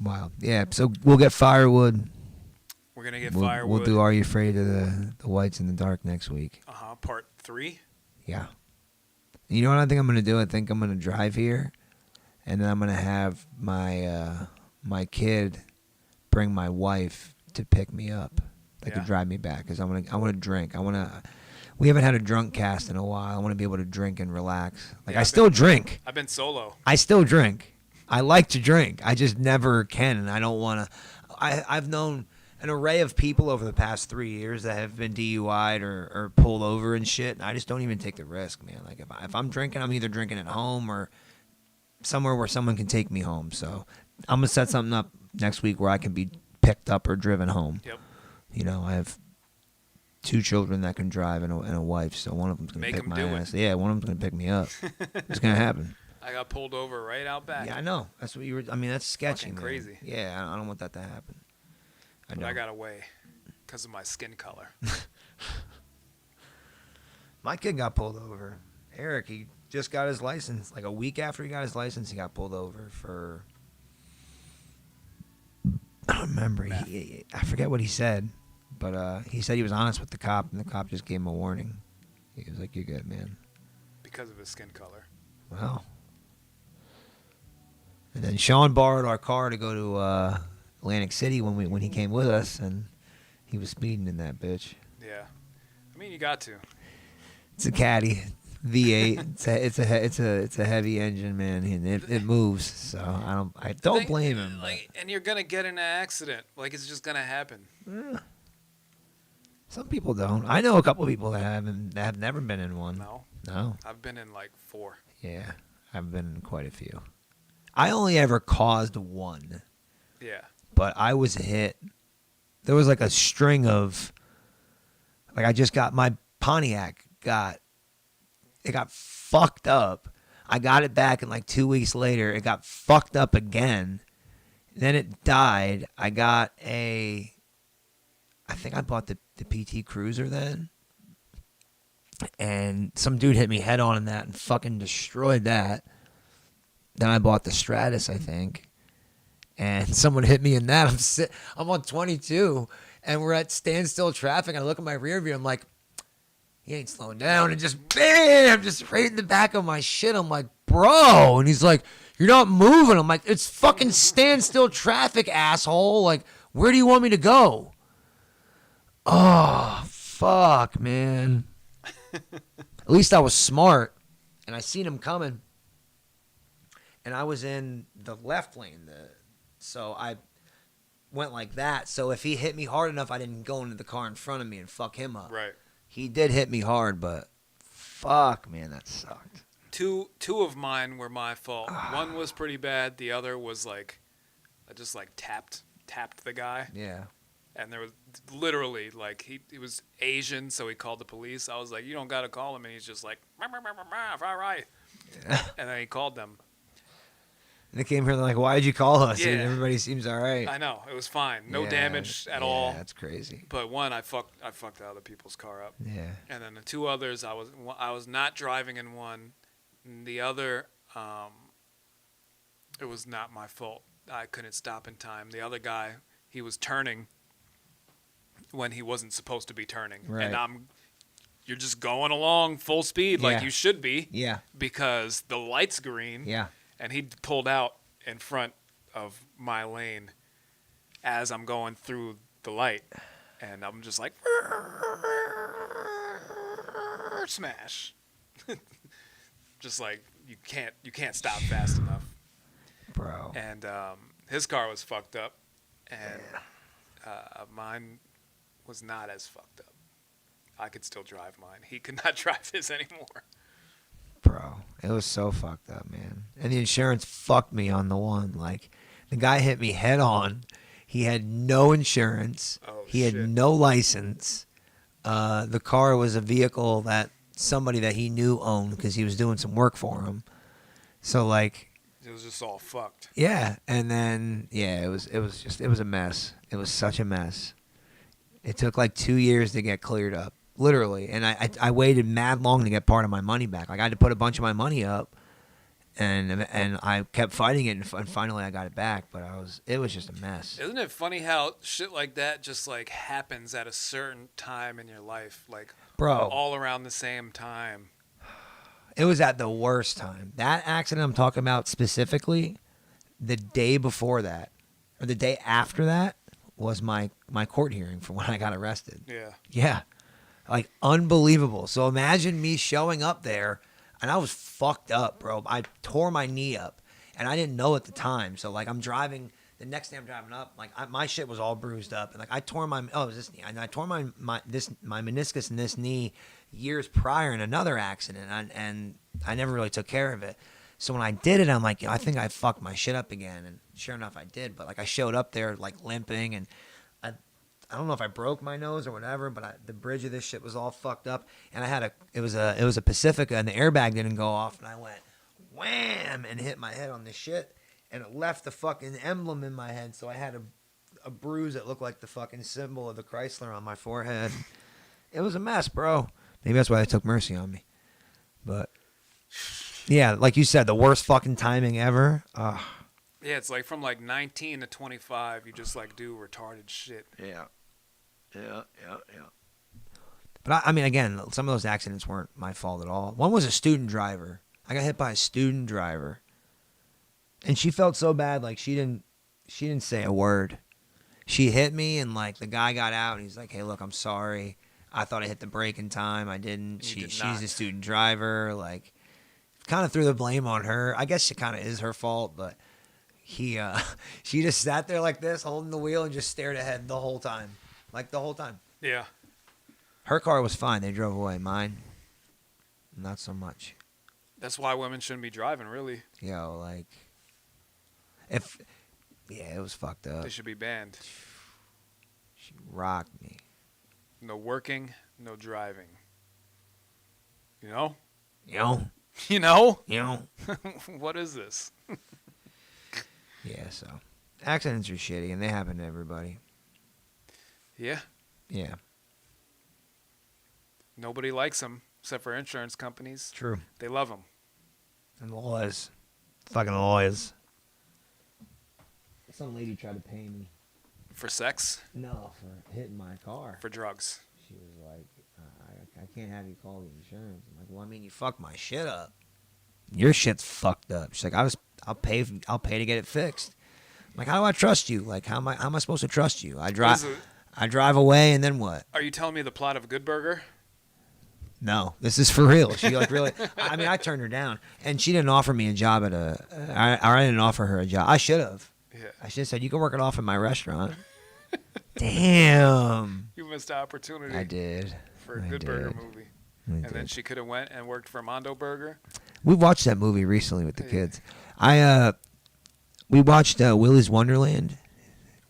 E: Wild. Yeah. So we'll get firewood.
D: We're gonna get
E: We'll
D: firewood.
E: do Are You Afraid of the Whites in the Dark next week.
D: Part 3.
E: Yeah. You know what I think I'm gonna do? I think I'm gonna drive here, and then I'm gonna have my my kid bring my wife to pick me up. They
D: Yeah.
E: could drive me back because I want to drink. We haven't had a drunk cast in a while. I want to be able to drink and relax. Like
D: Yeah,
E: I
D: I've
E: still drink.
D: I've been solo.
E: I still drink. I like to drink. I just never can, and I don't want to. I've known an array of people over the past 3 years that have been DUI'd or pulled over and shit. And I just don't even take the risk, man. Like if I'm drinking, I'm either drinking at home or somewhere where someone can take me home. So I'm gonna set something up next week where I can be picked up or driven home.
D: Yep.
E: You know, I have 2 children that can drive and a wife, so one of them's gonna
D: Make
E: pick
D: 'em
E: my
D: do it.
E: ass. Yeah, one of them's gonna pick me up. It's gonna happen.
D: I got pulled over right out back.
E: Yeah, I know. That's what you were. I mean, that's sketchy,
D: Fucking
E: man.
D: crazy.
E: Yeah, I don't want that to happen. I
D: But
E: know.
D: I got away because of my skin color.
E: My kid got pulled over. Eric, he just got his license. Like a week after he got his license, he got pulled over for. I don't remember. I forget what he said, but he said he was honest with the cop, and the cop just gave him a warning. He was like, "You're good, man."
D: Because of his skin color.
E: Wow. And then Sean borrowed our car to go to Atlantic City when he came with us, and he was speeding in that bitch.
D: Yeah. I mean, you got to.
E: It's a Caddy V8. It's a heavy engine, man, and it moves. So I don't
D: Thing-
E: blame him.
D: Like, and you're gonna get in an accident. Like, it's just gonna happen.
E: Some people don't. I know a couple people that have never been in one.
D: No,
E: No.
D: I've been in like 4.
E: Yeah, I've been in quite a few. I only ever caused one,
D: Yeah.
E: but I was hit. There was like a string of, like I just got my Pontiac got fucked up. I got it back, and like 2 weeks later, it got fucked up again. Then it died. I think I bought the PT Cruiser then. And some dude hit me head on in that and fucking destroyed that. Then I bought the Stratus, I think. And someone hit me in that. I'm on 22, and we're at standstill traffic. I look at my rear view. I'm like, he ain't slowing down. And just bam, just right in the back of my shit. I'm like, bro. And he's like, you're not moving. I'm like, it's fucking standstill traffic, asshole. Like, where do you want me to go? Oh, fuck, man. At least I was smart, and I seen him coming. And I was in the left lane, so I went like that. So if he hit me hard enough, I didn't go into the car in front of me and fuck him up.
D: Right.
E: He did hit me hard, but fuck, man, that sucked.
D: Two of mine were my fault. One was pretty bad. The other was like, I just like tapped the guy,
E: Yeah.
D: and there was literally like he was Asian, so he called the police. I was like, you don't gotta call him, and he's just like, all right. And then he called them.
E: And they came here, they're like, why did you call us?
D: Yeah.
E: And everybody seems all right.
D: I know it was fine, no
E: Yeah,
D: damage at
E: yeah,
D: all.
E: That's crazy.
D: But one, I fucked the other people's car up.
E: Yeah.
D: And then the 2 others, I was not driving in one. And the other, it was not my fault. I couldn't stop in time. The other guy, he was turning when he wasn't supposed to be turning.
E: Right.
D: And you're just going along full speed like
E: Yeah.
D: you should be
E: Yeah.
D: because the light's green.
E: Yeah.
D: And he pulled out in front of my lane as I'm going through the light. And I'm just like, smash. Just like you can't stop fast enough.
E: Bro.
D: And his car was fucked up, and mine was not as fucked up. I could still drive mine. He could not drive his anymore.
E: Bro, it was so fucked up, man. And the insurance fucked me on the one. Like, the guy hit me head on. He had no insurance.
D: Oh,
E: he had
D: shit.
E: no license. The car was a vehicle that somebody that he knew owned because he was doing some work for him. So, like,
D: It was just all fucked.
E: yeah. And then, yeah, it was a mess. It was such a mess. It took like 2 years to get cleared up. Literally, and I waited mad long to get part of my money back. Like I had to put a bunch of my money up, and I kept fighting it, and finally I got it back. But it was just a mess.
D: Isn't it funny how shit like that just like happens at a certain time in your life, like
E: Bro,
D: all around the same time?
E: it was at the worst time. That accident I'm talking about specifically, the day before that, or the day after that, was my court hearing for when I got arrested.
D: Yeah.
E: Yeah. Like, unbelievable. So imagine me showing up there, and I was fucked up, bro. I tore my knee up, and I didn't know at the time. So, like, I'm driving The next day I'm driving up, like my shit was all bruised up, and like I tore my it was this knee, and I tore my meniscus in this knee years prior in another accident, and I never really took care of it. So when I did it, I'm like, I think I fucked my shit up again, and sure enough, I did. But like I showed up there like limping, and I don't know if I broke my nose or whatever, but the bridge of this shit was all fucked up, and I had it was a Pacifica, and the airbag didn't go off, and I went wham and hit my head on this shit. And it left the fucking emblem in my head, so I had a bruise that looked like the fucking symbol of the Chrysler on my forehead. It was a mess, bro. Maybe that's why they took mercy on me. But, yeah, like you said, the worst fucking timing ever.
D: Yeah, it's like from like 19 to 25, you just like do retarded shit.
E: Yeah. But, I mean, again, some of those accidents weren't my fault at all. One was a student driver. I got hit by a student driver. And she felt so bad, like she didn't say a word. She hit me, and like the guy got out, and he's like, "Hey, look, I'm sorry. I thought I hit the brake in time. I didn't. She's a student driver." Like, kind of threw the blame on her. I guess it kind of is her fault, but she just sat there like this, holding the wheel, and just stared ahead the whole time, like the whole time.
D: Yeah.
E: Her car was fine. They drove away. Mine, not so much.
D: That's why women shouldn't be driving, really.
E: Yo, like. It was fucked up.
D: They should be banned.
E: She rocked me.
D: No working, no driving. You know?
E: You know?
D: You know?
E: You know?
D: What is this?
E: Yeah, so. Accidents are shitty, and they happen to everybody.
D: Yeah.
E: Yeah.
D: Nobody likes them, except for insurance companies.
E: True.
D: They love them.
E: And lawyers. Fucking lawyers. Some lady tried to pay me.
D: For sex?
E: No, for hitting my car.
D: For drugs.
E: She was like, I can't have you call the insurance. I'm like, well, I mean, you fucked my shit up. Your shit's fucked up. She's like, I'll pay to get it fixed. I'm like, how do I trust you? Like, how am I supposed to trust you? I drive away, and then what?
D: Are you telling me the plot of Good Burger?
E: No, this is for real. She like really. I mean, I turned her down, and she didn't offer me a job at I didn't offer her a job. I should have.
D: Yeah.
E: I should have said, you can work it off in my restaurant. Damn.
D: You missed the opportunity.
E: I did.
D: For a Good Burger movie. And then she could have went and worked for Mondo Burger.
E: We watched that movie recently with the kids. We watched Willy's Wonderland.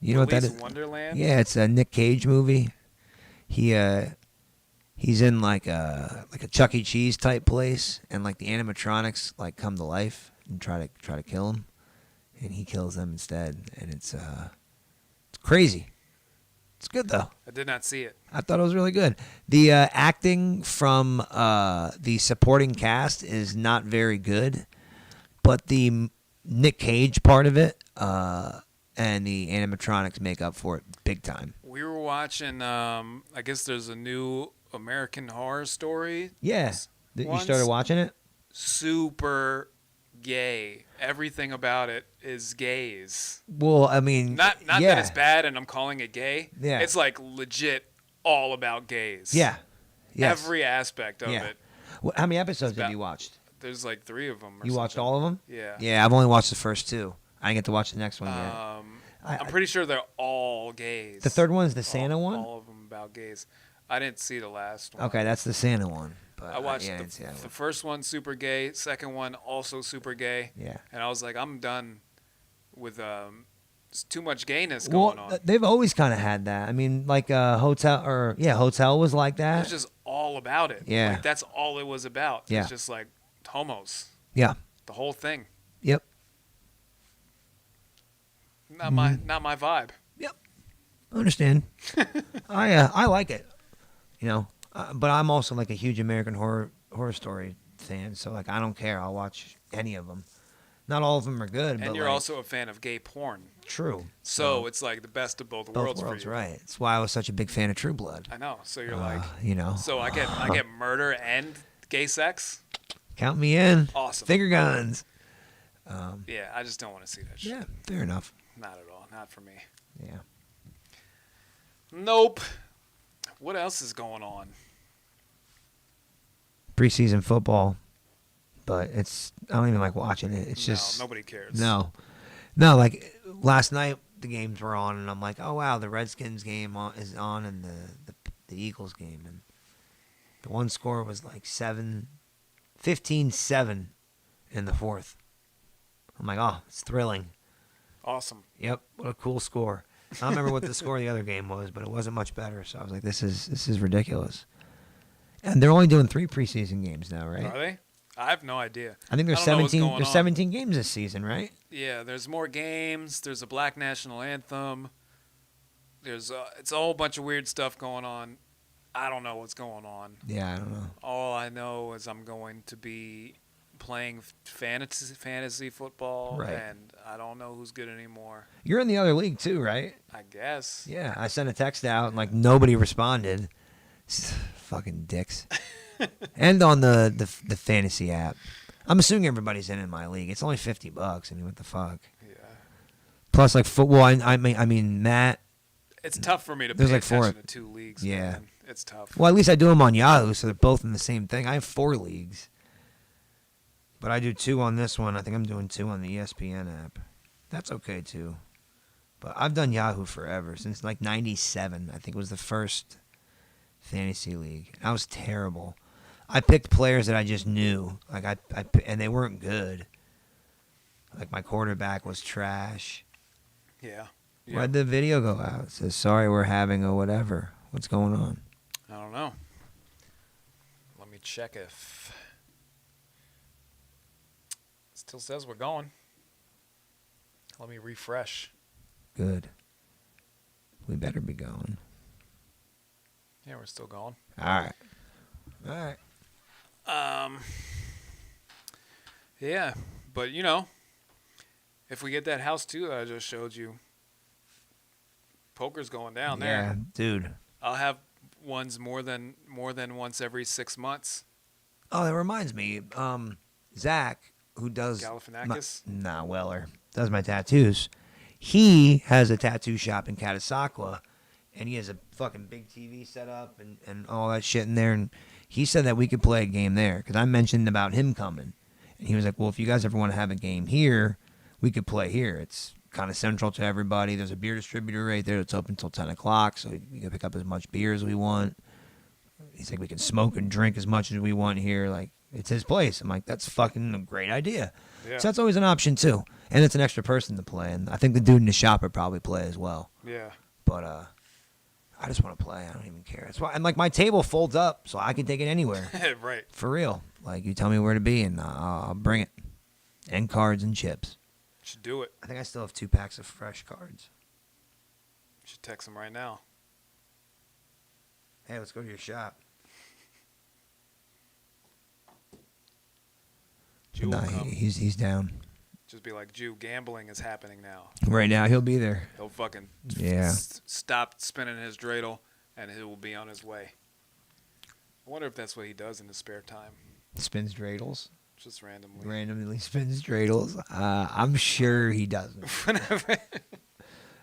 E: You know what that is?
D: Willy's Wonderland?
E: Yeah, it's a Nick Cage movie. He's in like a Chuck E. Cheese type place, and like the animatronics like come to life and try to kill him. And he kills them instead, and it's crazy. It's good though.
D: I did not see it.
E: I thought it was really good. The acting from the supporting cast is not very good, but the Nick Cage part of it and the animatronics make up for it big time.
D: We were watching. I guess there's a new American Horror Story.
E: Yeah, you started watching it.
D: Super gay. Everything about it is gays.
E: Well, I mean,
D: not that it's bad and I'm calling it gay.
E: Yeah.
D: It's like legit all about gays.
E: Yeah. Yes.
D: Every aspect of it.
E: Well, how many episodes have you watched?
D: There's like 3 of them.
E: You watched all of them?
D: Yeah.
E: Yeah, I've only watched the first 2. I didn't get to watch the next one yet.
D: I'm pretty sure they're all gays.
E: The third one is the Santa one?
D: All of them about gays. I didn't see the last one.
E: Okay, that's the Santa one. But
D: I watched
E: the
D: first one, super gay. Second one, also super gay.
E: Yeah.
D: And I was like, I'm done with too much gayness going on.
E: They've always kind of had that. I mean, like Hotel was like that.
D: It's just all about it.
E: Yeah.
D: Like, that's all it was about.
E: Yeah.
D: It's just like homos.
E: Yeah.
D: The whole thing.
E: Yep.
D: Not my vibe.
E: Yep. I understand. I like it. You know, but I'm also like a huge American Horror Story fan, so like I don't care. I'll watch any of them. Not all of them are good,
D: and
E: but
D: you're
E: like,
D: also a fan of gay porn.
E: True.
D: So it's like the best of both worlds for you.
E: Right. That's why I was such a big fan of True Blood.
D: I know. So you're like,
E: you know.
D: So I get murder and gay sex.
E: Count me in.
D: Awesome.
E: Finger guns.
D: Yeah, I just don't want to see that shit.
E: Yeah, fair enough.
D: Not at all. Not for me.
E: Yeah.
D: Nope. What else is going on?
E: Preseason football, but I don't even like watching it. It's just
D: nobody cares.
E: No, like last night the games were on, and I'm like, oh wow, the Redskins game is on, and the Eagles game, and the one score was like 15-7 in the fourth. I'm like, oh, it's thrilling.
D: Awesome.
E: Yep, what a cool score. I don't remember what the score of the other game was, but it wasn't much better. So I was like, this is ridiculous. And they're only doing 3 preseason games now, right?
D: Are they? I have no idea.
E: I think there's
D: I don't know what's
E: 17.
D: going
E: There's
D: on.
E: 17 games this season, right?
D: Yeah, there's more games. There's a Black National Anthem. There's it's a whole bunch of weird stuff going on. I don't know what's going on.
E: Yeah, I don't know.
D: All I know is I'm going to be playing fantasy football,
E: Right.
D: and I don't know who's good anymore.
E: You're in the other league too, right?
D: I guess.
E: Yeah, I sent a text out and like nobody responded. Fucking dicks. And on the fantasy app. I'm assuming everybody's in my league. It's only $50. I mean, what the fuck?
D: Yeah.
E: Plus, like football. I mean, Matt.
D: It's tough for me to
E: There's
D: pay
E: like 4.
D: attention to 2 leagues.
E: Yeah.
D: Man. It's tough.
E: Well, at least I do them on Yahoo, so they're both in the same thing. I have 4 leagues, but I do 2 on this one. I think I'm doing 2 on the ESPN app. That's okay too. But I've done Yahoo forever, since like '97. I think it was the first fantasy league. I was terrible. I picked players that I just knew, like and they weren't good. Like my quarterback was trash.
D: Yeah.
E: Why'd the video go out? It says, sorry, we're having a whatever. What's going on?
D: I don't know. Let me check if it still says we're going. Let me refresh.
E: Good. We better be going.
D: Yeah, we're still going.
E: All right. All right.
D: Yeah, but if we get that house too that I just showed you, poker's going down
E: Yeah,
D: there.
E: dude.
D: I'll have ones more than once every 6 months.
E: Oh, that reminds me. Zach, who does
D: Galifianakis?
E: Weller, does my tattoos. He has a tattoo shop in Catasauqua, and he has a fucking big TV set up and all that shit in there. And he said that we could play a game there because I mentioned about him coming, and he was like, "Well, if you guys ever want to have a game here, we could play here. It's kind of central to everybody. There's a beer distributor right there that's open until 10 o'clock, so we can pick up as much beer as we want." He's like, "We can smoke and drink as much as we want here. Like, it's his place." I'm like, "That's fucking a great idea."
D: Yeah.
E: So that's always an option too, and it's an extra person to play. And I think the dude in the shop would probably play as well.
D: Yeah.
E: But I just want to play. I don't even care. That's why. And like my table folds up, so I can take it anywhere.
D: Right.
E: For real. Like you tell me where to be, and I'll bring it. And cards and chips.
D: Should do it.
E: I think I still have 2 packs of fresh cards.
D: Should text him right now.
E: Hey, let's go to your shop.
D: Jew
E: Nah,
D: will come.
E: he's down.
D: Just be like, Jew, gambling is happening now.
E: Right now, he'll be there.
D: He'll fucking
E: Yeah.
D: stop spinning his dreidel, and he will be on his way. I wonder if that's what he does in his spare time,
E: Spins dreidels.
D: just randomly.
E: Randomly spins dreidels. I'm sure he doesn't.
D: whenever,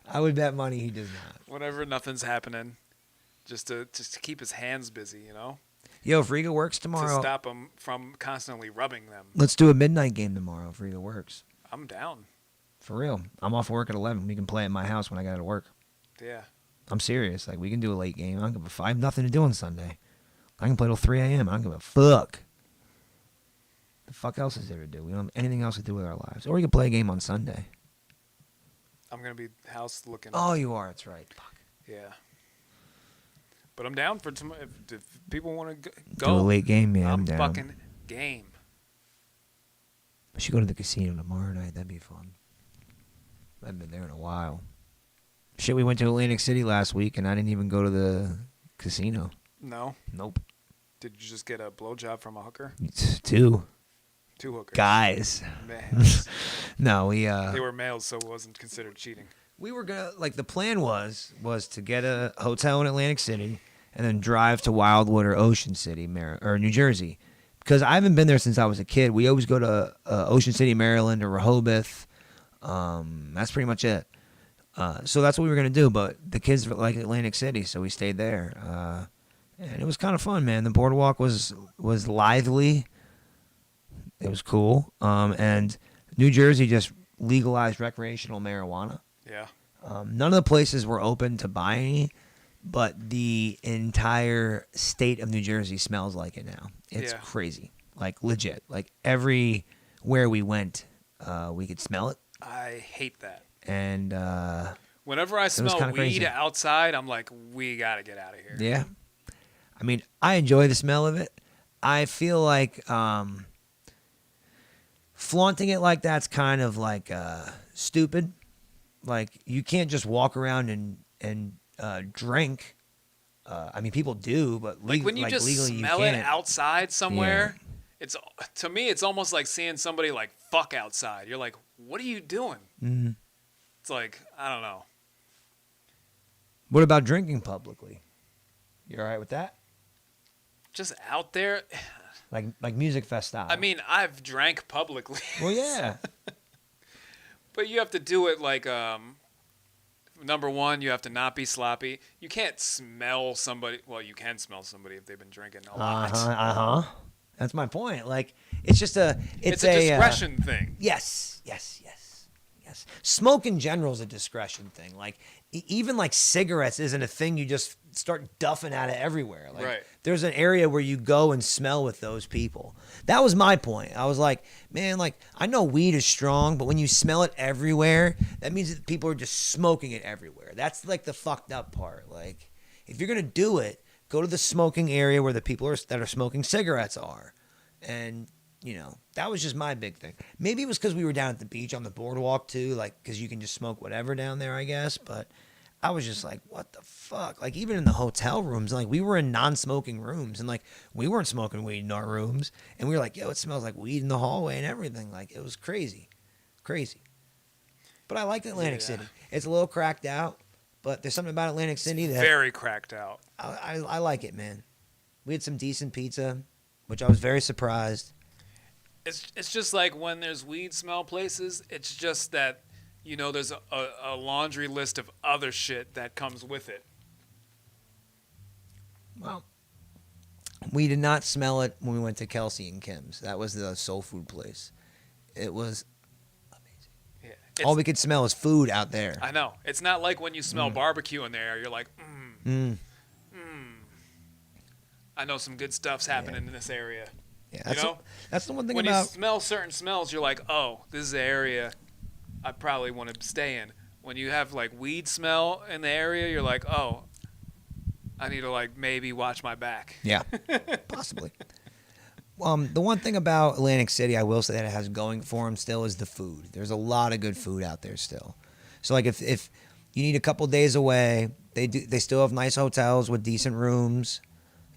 E: I would bet money he does not.
D: whenever nothing's happening, just to keep his hands busy,
E: Yo, if Riga works
D: to
E: tomorrow,
D: stop him from constantly rubbing them.
E: let's do a midnight game tomorrow if Riga works.
D: I'm down.
E: For real. I'm off work at 11. We can play at my house when I got to work.
D: Yeah.
E: I'm serious. Like, we can do a late game. I don't give a fuck. I have nothing to do on Sunday. I can play till 3 a.m. I don't give a fuck. The fuck else is there to do? We don't have anything else to do with our lives. Or we can play a game on Sunday.
D: I'm gonna be house looking.
E: Oh, you are. That's right. Fuck.
D: Yeah. But I'm down for tomorrow. If people want to
E: Do
D: go,
E: a late game? Yeah, I'm
D: I'm
E: down.
D: fucking game.
E: I should go to the casino tomorrow night. That'd be fun. I haven't been there in a while. Shit, we went to Atlantic City last week, and I didn't even go to the casino.
D: No.
E: Nope.
D: Did you just get a blowjob from a hooker?
E: It's 2
D: Two hookers.
E: guys.
D: Males.
E: No, we
D: They were males, so it wasn't considered cheating.
E: we were gonna the plan was to get a hotel in Atlantic City and then drive to Wildwood or Ocean City, or New Jersey, because I haven't been there since I was a kid. We always go to Ocean City, Maryland, or Rehoboth. That's pretty much it. So that's what we were gonna do, but the kids like Atlantic City, so we stayed there. And it was kind of fun, man. The boardwalk was lively. It was cool. And New Jersey just legalized recreational marijuana.
D: Yeah.
E: None of the places were open to buy any, but the entire state of New Jersey smells like it now. It's
D: Yeah.
E: crazy, like legit. Like everywhere we went, we could smell it,
D: I hate that.
E: and
D: Whenever I smell
E: kinda
D: weed
E: crazy.
D: outside, I'm like, we gotta get out of here.
E: yeah. I mean, I enjoy the smell of it. I feel like flaunting it like that's kind of like stupid. Like you can't just walk around and drink. I mean, people do, but
D: Like when you just
E: legally
D: smell
E: you
D: it
E: can't.
D: outside somewhere, it's to me it's almost like seeing somebody like fuck outside. You're like, what are you doing?
E: Mhm.
D: It's like I don't know.
E: What about drinking publicly? You all right with that?
D: Just out there.
E: Like music fest style.
D: I mean, I've drank publicly,
E: well, yeah.
D: but you have to do it like number one, you have to not be sloppy. You can't smell somebody. Well, you can smell somebody if they've been drinking a lot.
E: That's my point. Like it's just
D: It's a discretion thing.
E: Yes. Smoke in general is a discretion thing. Like even like cigarettes isn't a thing you just start duffing at it everywhere. Like
D: Right.
E: there's an area where you go and smell with those people. That was my point. I was like, man, like I know weed is strong, but when you smell it everywhere, that means that people are just smoking it everywhere. That's like the fucked up part. Like if you're gonna do it, go to the smoking area where the people that are smoking cigarettes are, and you know, that was just my big thing. Maybe it was because we were down at the beach on the boardwalk too, like because you can just smoke whatever down there, I guess. But I was just like, what the fuck? Like even in the hotel rooms, like we were in non-smoking rooms, and like we weren't smoking weed in our rooms, and we were like, yo, it smells like weed in the hallway and everything. Like it was crazy. But I liked Atlantic
D: Yeah.
E: City. It's a little cracked out, but there's something about Atlantic City that
D: Very cracked out.
E: I like it, man. We had some decent pizza, which I was very surprised.
D: It's just like when there's weed smell places, it's just that, you know, there's a laundry list of other shit that comes with it.
E: Well, we did not smell it when we went to Kelsey and Kim's. That was the soul food place. It was
D: Yeah.
E: all we could smell is food out there.
D: I know. It's not like when you smell barbecue in there, you're like, I know some good stuff's happening in this area.
E: Yeah,
D: that's
E: the one thing
D: When
E: about
D: you smell certain smells, you're like, oh, this is the area I probably want to stay in. When you have like weed smell in the area, you're like, oh, I need to like maybe watch my back.
E: yeah, possibly. The one thing about Atlantic City, I will say that it has going for them still is the food. There's a lot of good food out there still. So like if you need a couple days away, they still have nice hotels with decent rooms,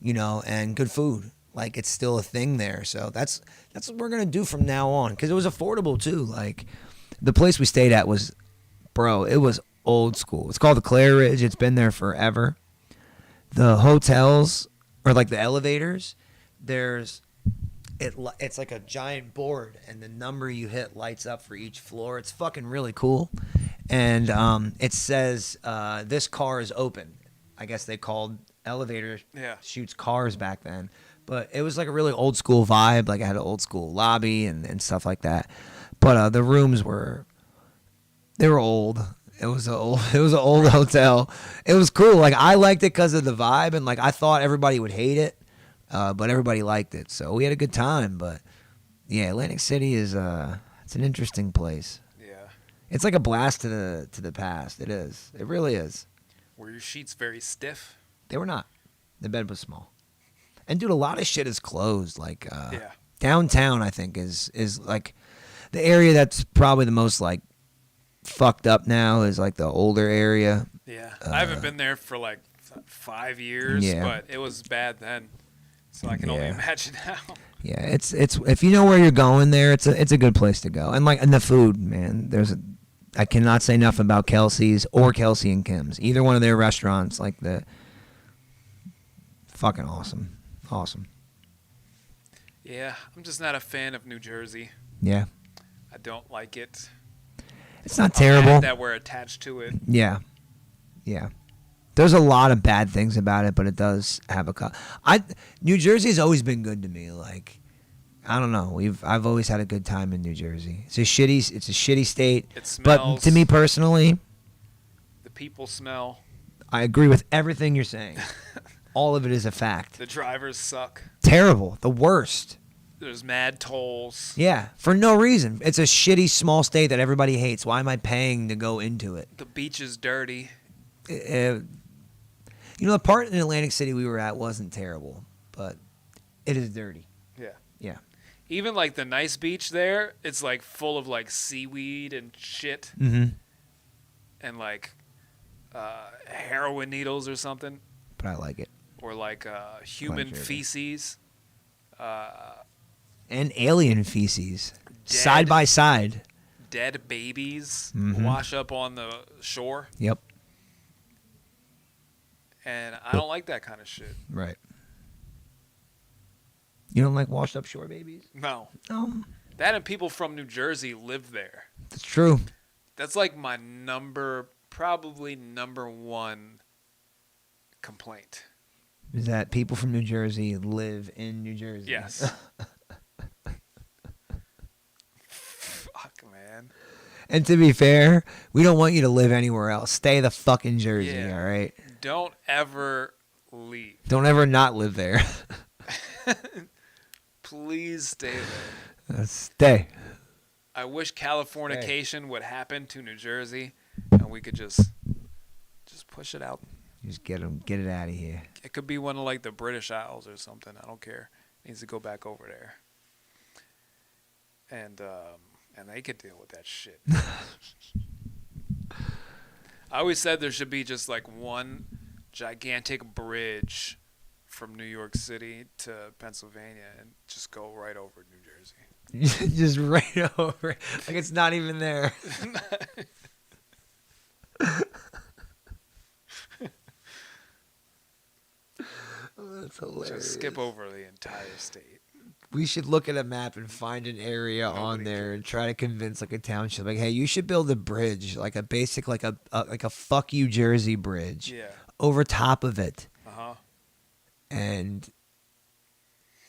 E: you know, and good food. Like it's still a thing there. So that's what we're gonna do from now on, because it was affordable too. Like the place we stayed at was, bro, it was old school. It's called the Clare Ridge. It's been there forever. The hotels, or like the elevators, it's like a giant board, and the number you hit lights up for each floor. It's fucking really cool. And it says this car is open. I guess they called elevator shoots cars back then. But it was like a really old school vibe. Like it had an old school lobby and stuff like that. But the rooms were old. It was an old hotel. It was cool. Like I liked it because of the vibe, and like I thought everybody would hate it, but everybody liked it. So we had a good time. But yeah, Atlantic City is it's an interesting place.
D: Yeah.
E: It's like a blast to the past. It is. It really is.
D: Were your sheets very stiff?
E: They were not. The bed was small. And dude, a lot of shit is closed. Like downtown, I think is like the area that's probably the most like fucked up now is like the older area.
D: Yeah. I haven't been there for like 5 years,
E: Yeah.
D: but it was bad then. So I can only imagine now.
E: Yeah, it's if you know where you're going there, it's a good place to go. And like the food, man, I cannot say enough about Kelsey's or Kelsey and Kim's. Either one of their restaurants, like the fucking awesome. Awesome.
D: Yeah, I'm just not a fan of New Jersey.
E: Yeah.
D: I don't like it.
E: It's not terrible.
D: That we're attached to it.
E: Yeah. Yeah. There's a lot of bad things about it, but it does have New Jersey's always been good to me. Like, I don't know. I've always had a good time in New Jersey. It's a shitty state.
D: It
E: But
D: smells.
E: to me personally,
D: The people smell.
E: I agree with everything you're saying. All of it is a fact.
D: The drivers suck.
E: Terrible. The worst.
D: There's mad tolls.
E: Yeah, for no reason. It's a shitty small state that everybody hates. Why am I paying to go into it?
D: The beach is dirty.
E: You know, the part in Atlantic City we were at wasn't terrible, but it is dirty.
D: Yeah.
E: Yeah.
D: Even like the nice beach there, it's like full of like seaweed and shit
E: Mm-hmm.
D: and like heroin needles or something,
E: But I like it.
D: or like human
E: Jersey.
D: feces.
E: And alien feces.
D: Dead.
E: Side by side.
D: Dead babies
E: Mhm.
D: wash up on the shore,
E: Yep.
D: and I don't like that kind of shit.
E: Right. You don't like washed up shore babies?
D: No.
E: That
D: And people from New Jersey live there.
E: That's true.
D: That's like my probably number one complaint.
E: Is that people from New Jersey live in New Jersey?
D: Yes. Fuck, man.
E: And to be fair, we don't want you to live anywhere else. Stay the fucking Jersey,
D: Yeah.
E: all right?
D: Don't ever leave.
E: Don't ever not live there.
D: Please stay there.
E: Stay.
D: I wish Californication would happen to New Jersey, and we could just push it out.
E: Just get it out of here.
D: It could be one of like the British Isles or something. I don't care. It needs to go back over there, and they could deal with that shit. I always said there should be just like one gigantic bridge from New York City to Pennsylvania and just go right over New Jersey.
E: Just right over. Like it's not even there. Oh, that's hilarious.
D: Just skip over the entire state.
E: We should look at a map and find an area on
D: Nobody
E: there and try to convince like a township, like, hey, you should build a bridge, like a basic, like a fuck you Jersey bridge,
D: Yeah.
E: over top of it,
D: Uh-huh.
E: and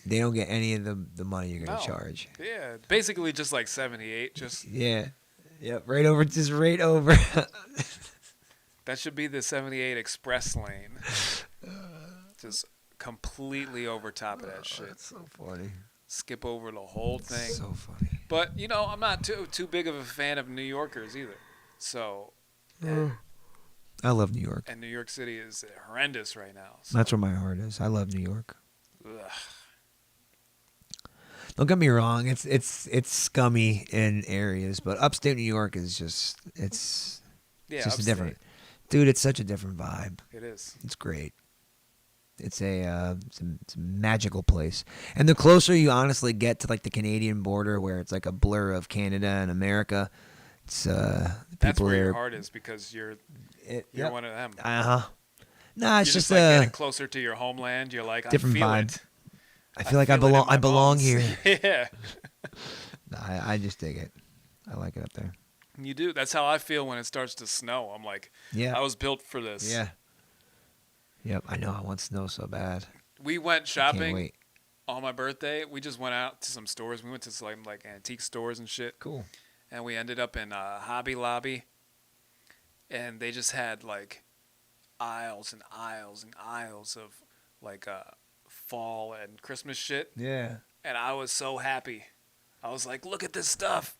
E: they don't get any of the money you're gonna
D: No.
E: charge.
D: Yeah. Basically just like 78. Just
E: Yeah, yep, right over, just right over.
D: that should be the 78 express lane. Just completely over top of that shit.
E: That's so funny.
D: Skip over the whole thing.
E: So funny.
D: But you know, I'm not too big of a fan of New Yorkers either. So,
E: I love New York.
D: and New York City is horrendous right now. So,
E: That's where my heart is. I love New York.
D: ugh.
E: Don't get me wrong. It's scummy in areas, but upstate New York is just
D: Yeah,
E: just a
D: upstate.
E: different. Dude, it's such a different vibe.
D: It is.
E: It's great. It's a magical place. And the closer you honestly get to like the Canadian border, where it's like a blur of Canada and America, it's
D: That's
E: people
D: where your
E: there.
D: heart is because you're
E: Yep.
D: one of them.
E: Nah, it's
D: You're
E: just
D: like
E: a
D: getting closer to your homeland. You're like,
E: different
D: I feel
E: vibe.
D: it.
E: I feel like I
D: feel it in
E: belong.
D: my
E: I belong
D: bones.
E: here.
D: Yeah,
E: I just dig it. I like it up there.
D: you do. That's how I feel when it starts to snow. I'm like,
E: Yeah.
D: I was built for this.
E: Yeah. Yep. I know. I want snow so bad.
D: We went
E: Can't
D: shopping
E: wait.
D: on my birthday. We just went out to some stores. We went to some like antique stores and shit.
E: Cool.
D: And we ended up in Hobby Lobby, and they just had like aisles and aisles and aisles of like fall and Christmas shit.
E: Yeah.
D: And I was so happy. I was like, look at this stuff.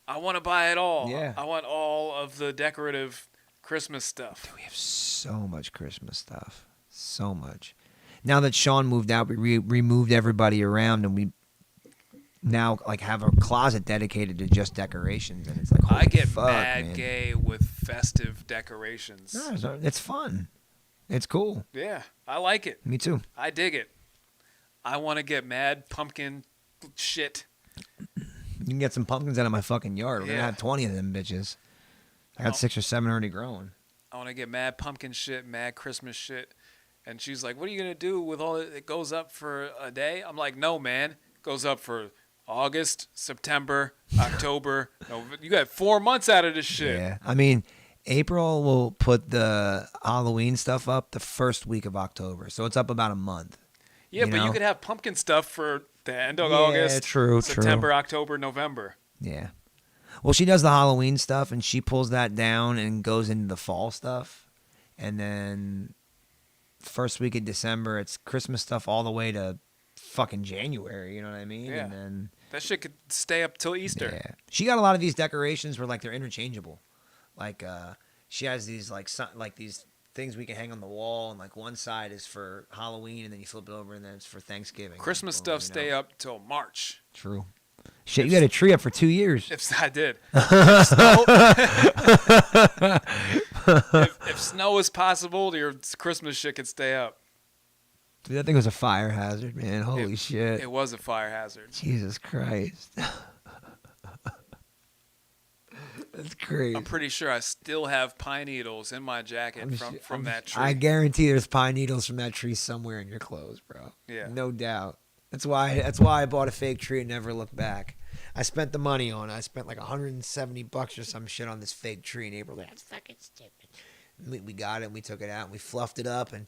D: I want to buy it all.
E: Yeah.
D: I want all of the decorative Christmas stuff.
E: We have so much Christmas stuff. So much. Now that Sean moved out, we removed everybody around, and we now like have a closet dedicated to just decorations, and it's like, holy
D: I get
E: fuck,
D: mad
E: man.
D: gay with festive decorations.
E: No, it's fun. It's cool.
D: Yeah, I like it.
E: Me too.
D: I dig it. I want to get mad pumpkin shit.
E: You can get some pumpkins out of my fucking yard. We're gonna
D: Yeah.
E: have 20 of them bitches. I got
D: Oh.
E: 6 or 7 already growing.
D: I want to get mad pumpkin shit, mad Christmas shit. And she's like, what are you going to do with all it? It goes up for a day? I'm like, no, man. It goes up for August, September, October. No, you got 4 months out of this shit.
E: Yeah. I mean, April will put the Halloween stuff up the first week of October. So it's up about a month.
D: Yeah,
E: You
D: but
E: know?
D: you could have pumpkin stuff for The end of
E: Yeah,
D: August,
E: true.
D: September, October, November.
E: Yeah. Well, she does the Halloween stuff, and she pulls that down and goes into the fall stuff. And then first week of December, it's Christmas stuff all the way to fucking January. You know what I mean?
D: Yeah.
E: And then
D: That shit could stay up till Easter.
E: yeah, she got a lot of these decorations where like they're interchangeable. Like she has these like these things we can hang on the wall, and like one side is for Halloween, and then you flip it over, and then it's for Thanksgiving.
D: Christmas stuff stay up till March.
E: True. Shit, you had a tree up for 2 years.
D: If I did. If snow is possible, your Christmas shit could stay up.
E: Dude, that thing was a fire hazard, man. Holy shit.
D: It was a fire hazard.
E: Jesus Christ. That's crazy.
D: I'm pretty sure I still have pine needles in my jacket from that tree.
E: I guarantee there's pine needles from that tree somewhere in your clothes, bro.
D: Yeah.
E: No doubt. That's why I bought a fake tree and never looked back. I spent the money on it. I spent like $170 or some shit on this fake tree, and April, that's fucking stupid. We got it, and we took it out, and we fluffed it up, and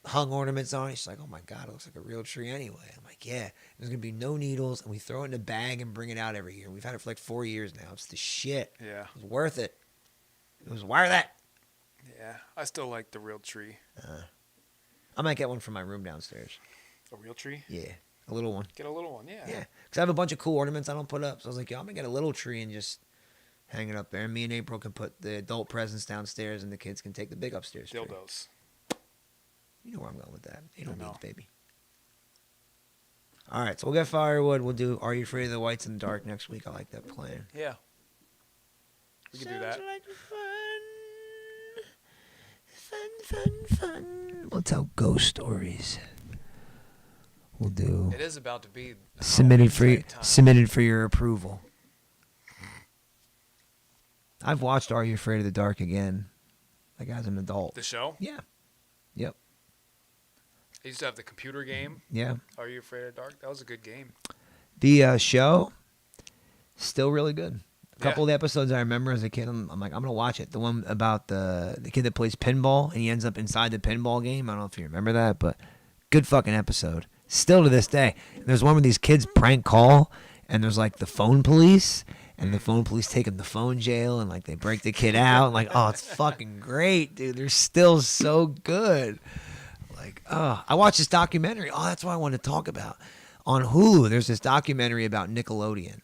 E: hung ornaments on it. She's like, oh my God, it looks like a real tree anyway. I'm like, yeah, there's going to be no needles, and we throw it in a bag and bring it out every year. We've had it for like 4 years now. It's the shit.
D: Yeah.
E: It was worth it. It was worth it.
D: Yeah. I still like the real tree.
E: I might get one for my room downstairs.
D: A real tree?
E: Yeah, a little one.
D: Get a little one, yeah.
E: Yeah, because I have a bunch of cool ornaments I don't put up. So I was like, yo, I'm going to get a little tree and just hang it up there. And me and April can put the adult presents downstairs, and the kids can take the big upstairs tree.
D: Dildos.
E: You know where I'm going with that. You
D: I
E: don't
D: know.
E: need baby. All right, so we'll get firewood. We'll do Are You Afraid of the Whites in the Dark next week. I like that plan.
D: Yeah. We can do that.
E: Like fun. We'll tell ghost stories. We'll do
D: It is about to be
E: submitted
D: Halloween type time.
E: submitted for your approval. I've watched Are You Afraid of the Dark again, like as an adult.
D: The show?
E: Yeah. Yep.
D: I used to have the computer game.
E: Yeah.
D: Are You Afraid of the Dark? That was a good game.
E: The show, still really good. A couple
D: Yeah.
E: of the episodes I remember as a kid, I'm like, I'm going to watch it. The one about the kid that plays pinball, and he ends up inside the pinball game. I don't know if you remember that, but good fucking episode. Still to this day. There's one where these kids prank call, and there's like the phone police, and the phone police take him to phone jail, and like they break the kid out. And like, oh, it's fucking great, dude. They're still so good. Like, oh, I watched this documentary. Oh, that's what I wanted to talk about. On Hulu, there's this documentary about Nickelodeon.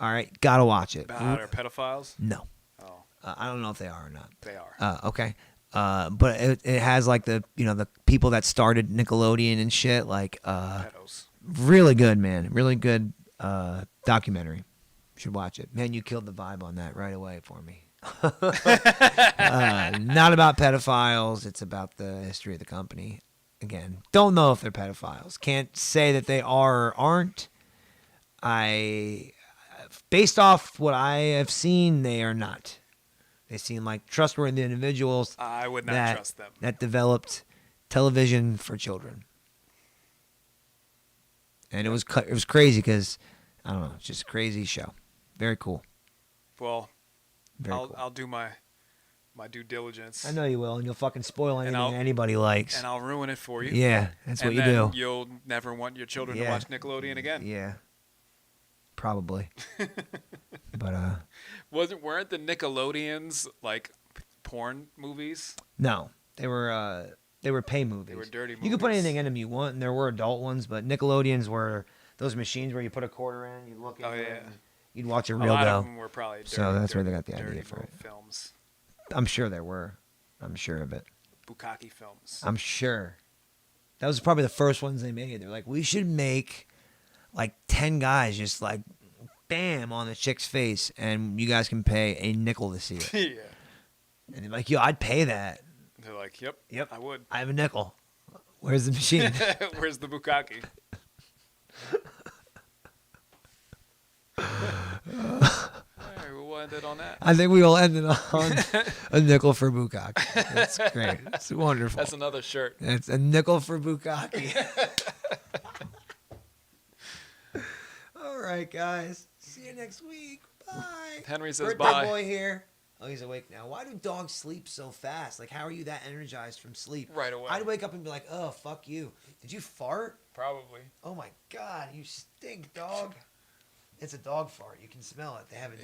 E: All right, gotta watch it.
D: About how they're pedophiles?
E: No,
D: Oh,
E: I don't know if they are or not.
D: they are.
E: Okay. But it has like the people that started Nickelodeon and shit. Like,
D: Pedos.
E: really good, man. Really good documentary. You should watch it. Man, you killed the vibe on that right away for me. Not about pedophiles. It's about the history of the company. Again, don't know if they're pedophiles. Can't say that they are or aren't. Based off what I have seen, they are not. They seem like trustworthy individuals
D: I would not trust them.
E: that developed television for children. And it was crazy because, I don't know, it's just a crazy show. Very cool.
D: Well,
E: Very cool.
D: I'll do my due diligence.
E: I know you will, and you'll fucking spoil anything
D: I'll-
E: anybody likes.
D: And I'll ruin it for you.
E: Yeah, that's what
D: And
E: you
D: then
E: do.
D: You'll never want your children to
E: Yeah.
D: watch Nickelodeon again.
E: Yeah, probably. But
D: Weren't the Nickelodeons like porn movies?
E: no, they were pay movies.
D: They were dirty
E: You could put
D: movies.
E: anything in them you want, and there were adult ones, but Nickelodeons were those machines where you put a quarter in, you look at
D: Oh,
E: it,
D: yeah.
E: and you'd watch it
D: A
E: real
D: lot of
E: go.
D: them were probably dirty,
E: So that's where they
D: dirty-
E: got the idea
D: dirty
E: for
D: little
E: it.
D: films.
E: I'm sure there were. I'm sure of it.
D: Bukkake films.
E: I'm sure. That was probably the first ones they made. They're like, we should make like 10 guys just like bam on the chick's face, and you guys can pay a nickel to see it.
D: Yeah.
E: And they're like, yo, I'd pay that.
D: They're like, yep,
E: Yep.
D: I would.
E: I have a nickel. Where's the machine?
D: Where's the bukkake? All right, we'll end it on that.
E: I think we will end it on a nickel for bukkake. That's great. It's wonderful.
D: That's another shirt.
E: It's a nickel for bukkake. All right, guys. See you next week. Bye.
D: Henry says
E: Birthday
D: bye.
E: boy here. Oh, he's awake now. Why do dogs sleep so fast? Like, how are you that energized from sleep?
D: Right away.
E: I'd wake up and be like, oh, fuck you. Did you fart?
D: Probably.
E: Oh my God, you stink, dog. It's a dog fart. You can smell it. They have it